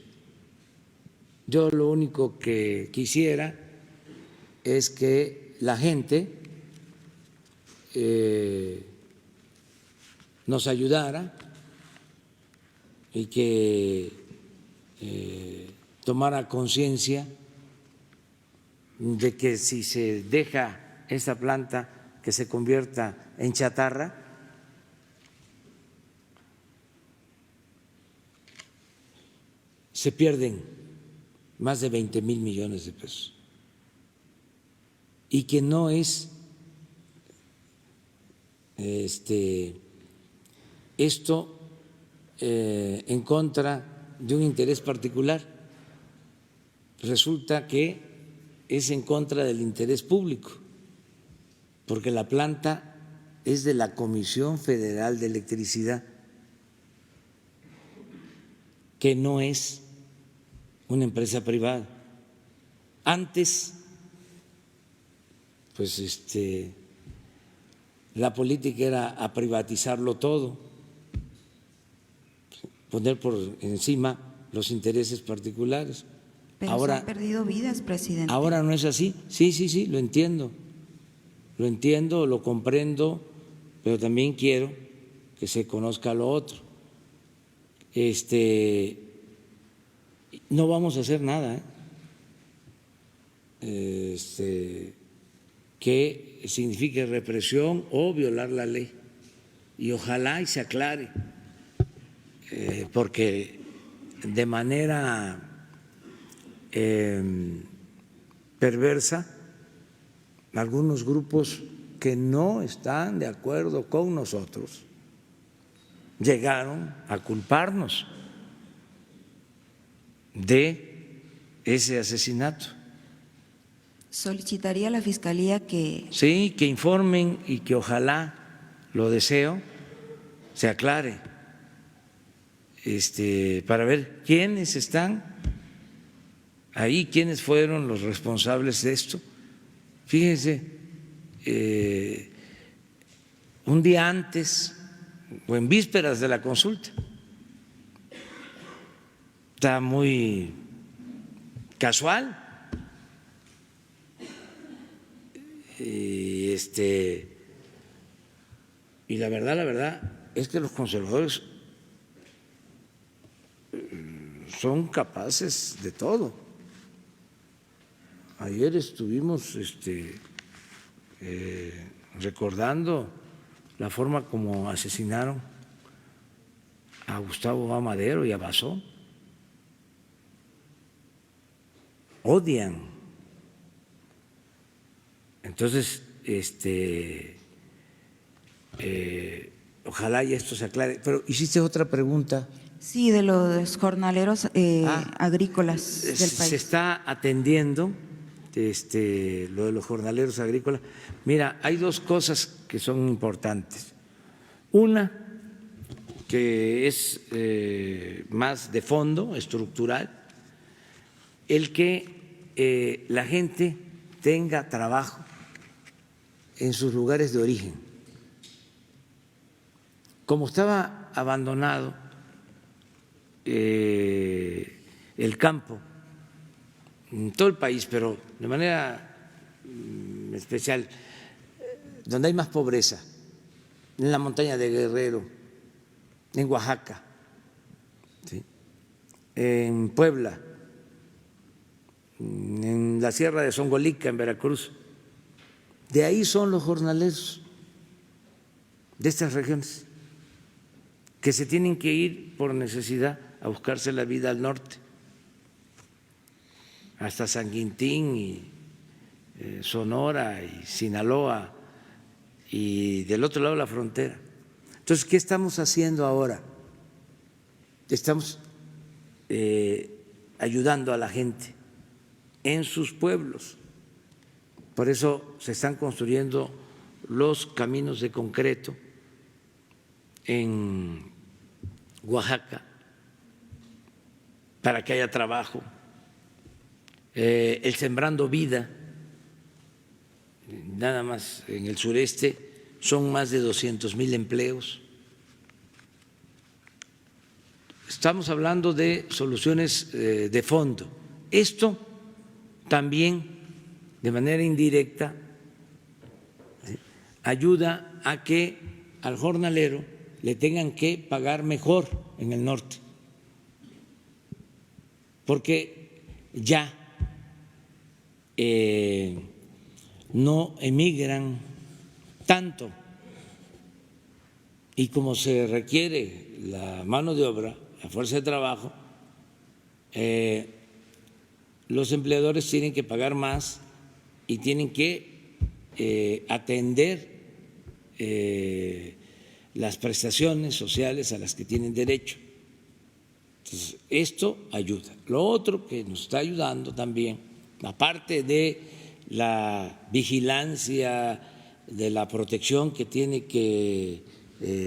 Yo lo único que quisiera es que la gente nos ayudara y que tomara conciencia de que si se deja esa planta que se convierta en chatarra, se pierden más de 20,000 millones de pesos y que no es esto en contra de un interés particular. Resulta que es en contra del interés público, porque la planta es de la Comisión Federal de Electricidad, que no es una empresa privada. Antes, pues la política era a privatizarlo todo, poner por encima los intereses particulares. Pero ahora se han perdido vidas, presidente. Ahora no es así. Sí, lo entiendo, lo comprendo, pero también quiero que se conozca lo otro. No vamos a hacer nada que signifique represión o violar la ley, y ojalá y se aclare, porque de manera perversa algunos grupos que no están de acuerdo con nosotros llegaron a culparnos de ese asesinato. Solicitaría a la Fiscalía que… Sí, que informen y que ojalá, lo deseo, se aclare, para ver quiénes están ahí, quiénes fueron los responsables de esto. Fíjense, un día antes o en vísperas de la consulta, está muy casual, y la verdad es que los conservadores son capaces de todo. Ayer estuvimos recordando la forma como asesinaron a Gustavo A. Madero y a Basó. Odian. Entonces, ojalá y esto se aclare. Pero hiciste otra pregunta. Sí, de los jornaleros agrícolas del país. Se está atendiendo lo de los jornaleros agrícolas. Mira, hay dos cosas que son importantes. Una, que es más de fondo, estructural, el que la gente tenga trabajo en sus lugares de origen. Como estaba abandonado el campo en todo el país, pero de manera especial, donde hay más pobreza, en la montaña de Guerrero, en Oaxaca, ¿sí?, en Puebla, en la Sierra de Zongolica, en Veracruz. De ahí son los jornaleros de estas regiones, que se tienen que ir por necesidad a buscarse la vida al norte, hasta San Quintín y Sonora y Sinaloa y del otro lado de la frontera. Entonces, ¿qué estamos haciendo ahora? Estamos ayudando a la gente en sus pueblos. Por eso se están construyendo los caminos de concreto en Oaxaca para que haya trabajo, el Sembrando Vida, nada más en el sureste son más de 200,000 empleos. Estamos hablando de soluciones de fondo. Esto también, de manera indirecta, ayuda a que al jornalero le tengan que pagar mejor en el norte, porque ya no emigran tanto y como se requiere la mano de obra, la fuerza de trabajo, los empleadores tienen que pagar más y tienen que atender las prestaciones sociales a las que tienen derecho. Entonces, esto ayuda. Lo otro que nos está ayudando también, aparte de la vigilancia, de la protección que tiene que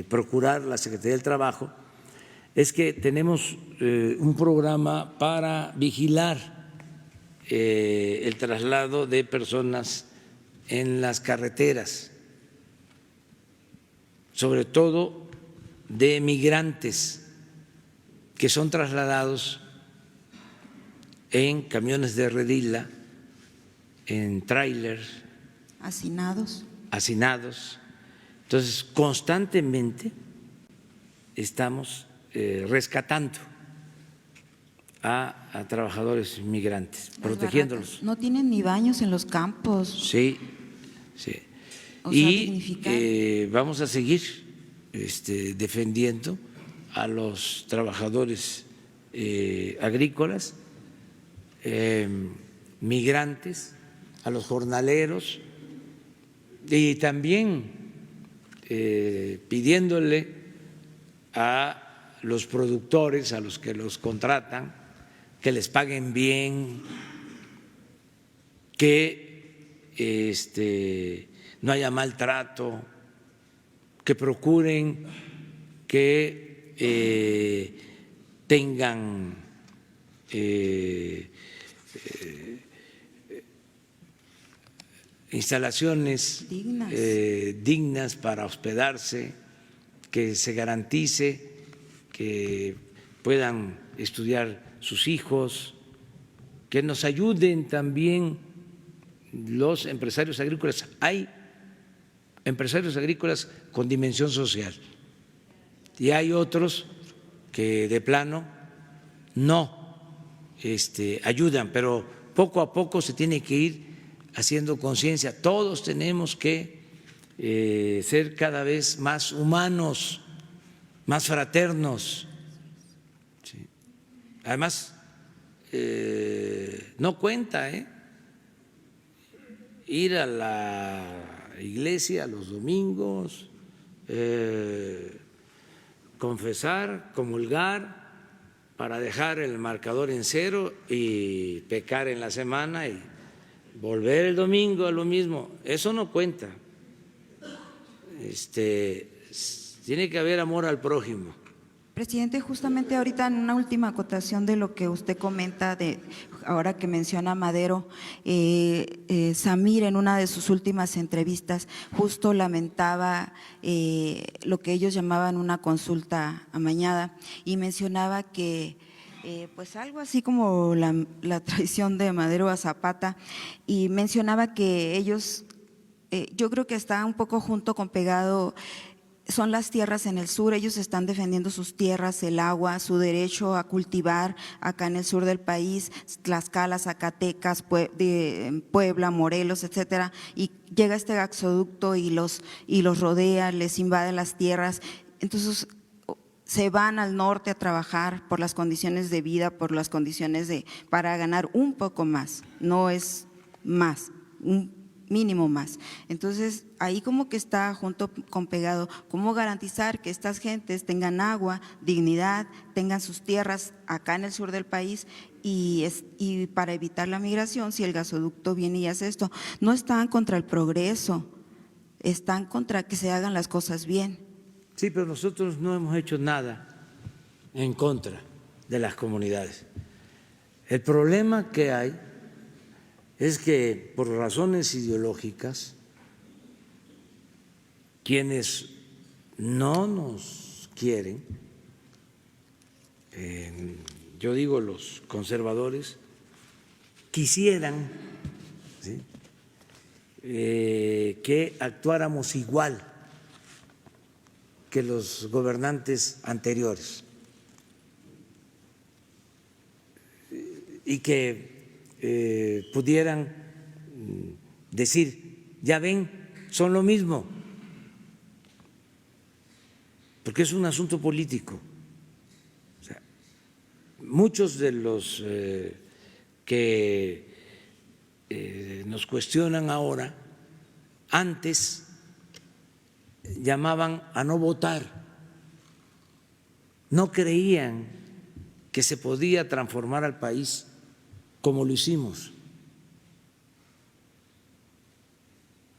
procurar la Secretaría del Trabajo, es que tenemos un programa para vigilar el traslado de personas en las carreteras, sobre todo de migrantes que son trasladados en camiones de redila, en tráiler. Hacinados. Entonces, constantemente estamos rescatando a trabajadores migrantes, protegiéndolos. No tienen ni baños en los campos. Sí. Y vamos a seguir defendiendo a los trabajadores agrícolas, migrantes, a los jornaleros y también pidiéndole a los productores, a los que los contratan, que les paguen bien, que no haya maltrato, que procuren que tengan instalaciones dignas para hospedarse, que se garantice que puedan estudiar sus hijos, que nos ayuden también los empresarios agrícolas. Hay empresarios agrícolas con dimensión social y hay otros que de plano no ayudan, pero poco a poco se tiene que ir haciendo conciencia. Todos tenemos que ser cada vez más humanos, más fraternos. Sí. Además, no cuenta ir a la iglesia los domingos, confesar, comulgar, para dejar el marcador en cero y pecar en la semana y volver el domingo a lo mismo. Eso no cuenta. Tiene que haber amor al prójimo. Presidente, justamente ahorita en una última acotación de lo que usted comenta, ahora que menciona Madero, Samir en una de sus últimas entrevistas justo lamentaba lo que ellos llamaban una consulta amañada y mencionaba que pues algo así como la traición de Madero a Zapata, y mencionaba que ellos, yo creo que está un poco junto con pegado, son las tierras en el sur, ellos están defendiendo sus tierras, el agua, su derecho a cultivar acá en el sur del país, Tlaxcala, Zacatecas, Puebla, Morelos, etcétera, y llega este gasoducto y los rodea, les invade las tierras, entonces se van al norte a trabajar por las condiciones de vida, por las condiciones para ganar un poco más, no es más, un mínimo más. Entonces, ahí como que está junto con pegado, cómo garantizar que estas gentes tengan agua, dignidad, tengan sus tierras acá en el sur del país y para evitar la migración, si el gasoducto viene y hace esto. No están contra el progreso, están contra que se hagan las cosas bien. Sí, pero nosotros no hemos hecho nada en contra de las comunidades. El problema que hay es que por razones ideológicas, quienes no nos quieren, yo digo los conservadores, quisieran, ¿sí?, que actuáramos igual que los gobernantes anteriores y que pudieran decir, ya ven, son lo mismo, porque es un asunto político. O sea, muchos de los que nos cuestionan ahora, antes llamaban a no votar, no creían que se podía transformar al país como lo hicimos.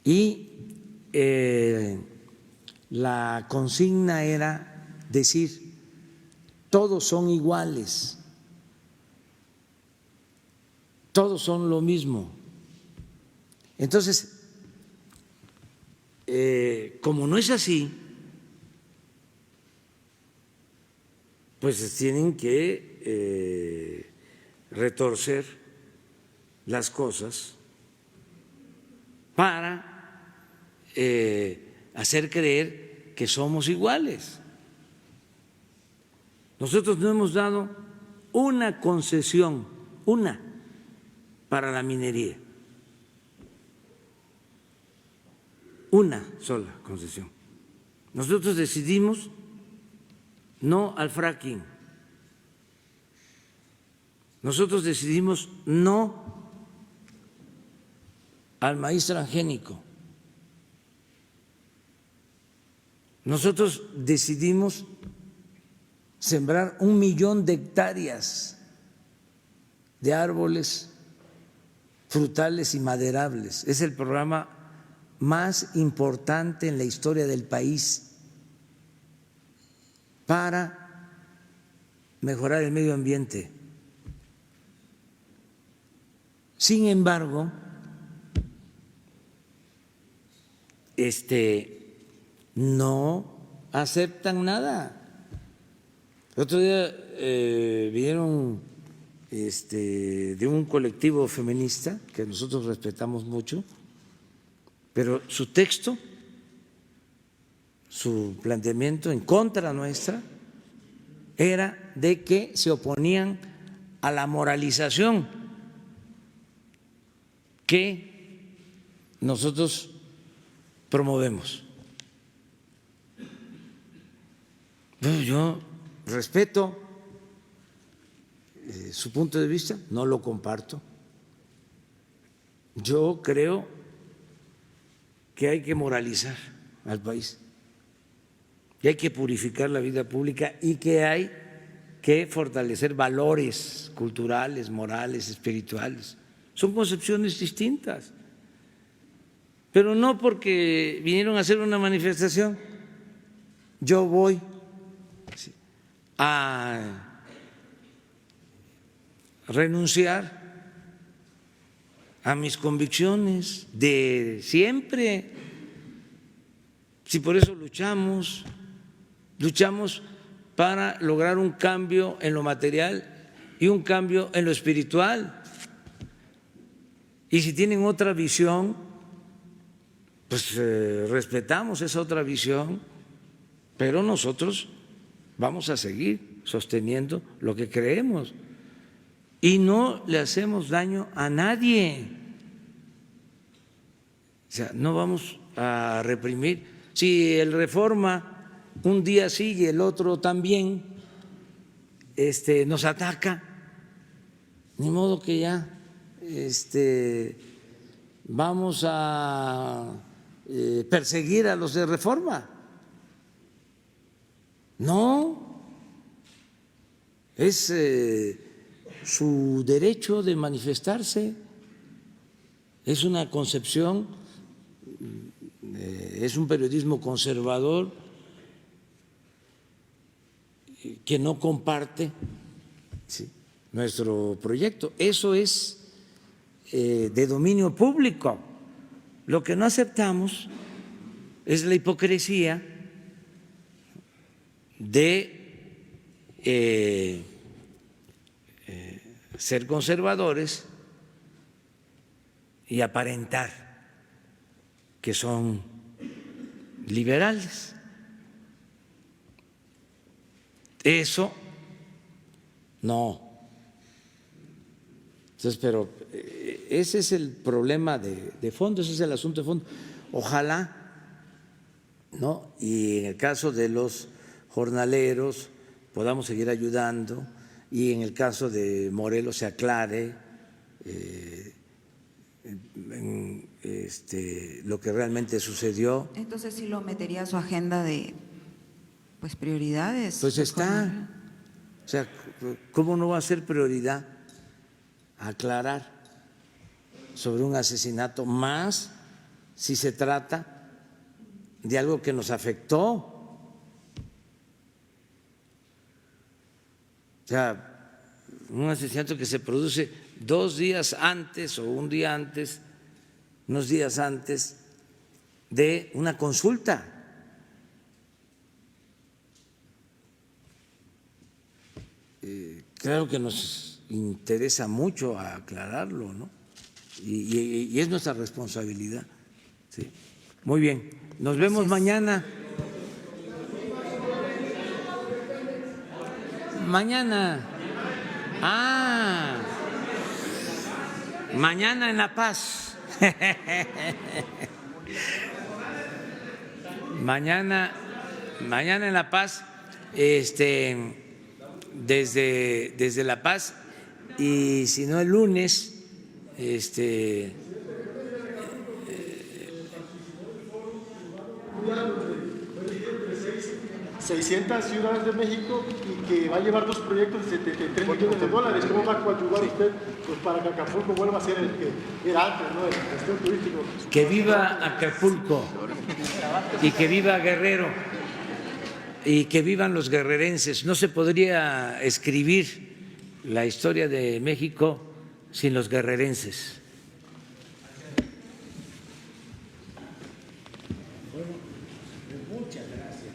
Y la consigna era decir, todos son iguales, todos son lo mismo. Entonces, como no es así, pues tienen que retorcer las cosas para hacer creer que somos iguales. Nosotros no hemos dado una concesión, una, para la minería. Una sola concesión. Nosotros decidimos no al fracking. Nosotros decidimos no al maíz transgénico. Nosotros decidimos sembrar 1 millón de hectáreas de árboles frutales y maderables. Es el programa más importante en la historia del país para mejorar el medio ambiente. Sin embargo, no aceptan nada. El otro día vinieron de un colectivo feminista que nosotros respetamos mucho, pero su texto, su planteamiento en contra nuestra era de que se oponían a la moralización que nosotros promovemos. Bueno, yo respeto su punto de vista, no lo comparto. Yo creo que hay que moralizar al país, que hay que purificar la vida pública y que hay que fortalecer valores culturales, morales, espirituales. Son concepciones distintas, pero no porque vinieron a hacer una manifestación, yo voy a renunciar a mis convicciones de siempre. Si por eso luchamos para lograr un cambio en lo material y un cambio en lo espiritual. Y si tienen otra visión, pues respetamos esa otra visión, pero nosotros vamos a seguir sosteniendo lo que creemos y no le hacemos daño a nadie. O sea, no vamos a reprimir. Si el Reforma un día sí y el otro también nos ataca, ni modo que ya vamos a perseguir a los de Reforma. No, es su derecho de manifestarse, es una concepción, es un periodismo conservador que no comparte, ¿sí?, nuestro proyecto. Eso es de dominio público. Lo que no aceptamos es la hipocresía de ser conservadores y aparentar que son liberales. Eso no. Entonces, pero ese es el problema de fondo, ese es el asunto de fondo. Ojalá, ¿no? Y en el caso de los jornaleros podamos seguir ayudando, y en el caso de Morelos se aclare lo que realmente sucedió. Entonces sí lo metería a su agenda de prioridades. Pues está, o sea, ¿cómo no va a ser prioridad aclarar sobre un asesinato, más si se trata de algo que nos afectó? O sea, un asesinato que se produce 2 días antes o un día antes, unos días antes de una consulta. Claro que nos interesa mucho aclararlo, ¿no? Y es nuestra responsabilidad. Sí. Muy bien, nos vemos mañana. Mañana. Mañana en La Paz. Mañana en La Paz, desde La Paz, y si no el lunes, 600 ciudades de México, y que va a llevar 2 proyectos de 73 millones de dólares. ¿Cómo va a coadyuvar usted para que Acapulco vuelva a ser el que era antes, ¿no?, el destino turístico? Que viva Acapulco y que viva Guerrero y que vivan los guerrerenses. No se podría escribir la historia de México sin los guerrerenses. Muchas gracias.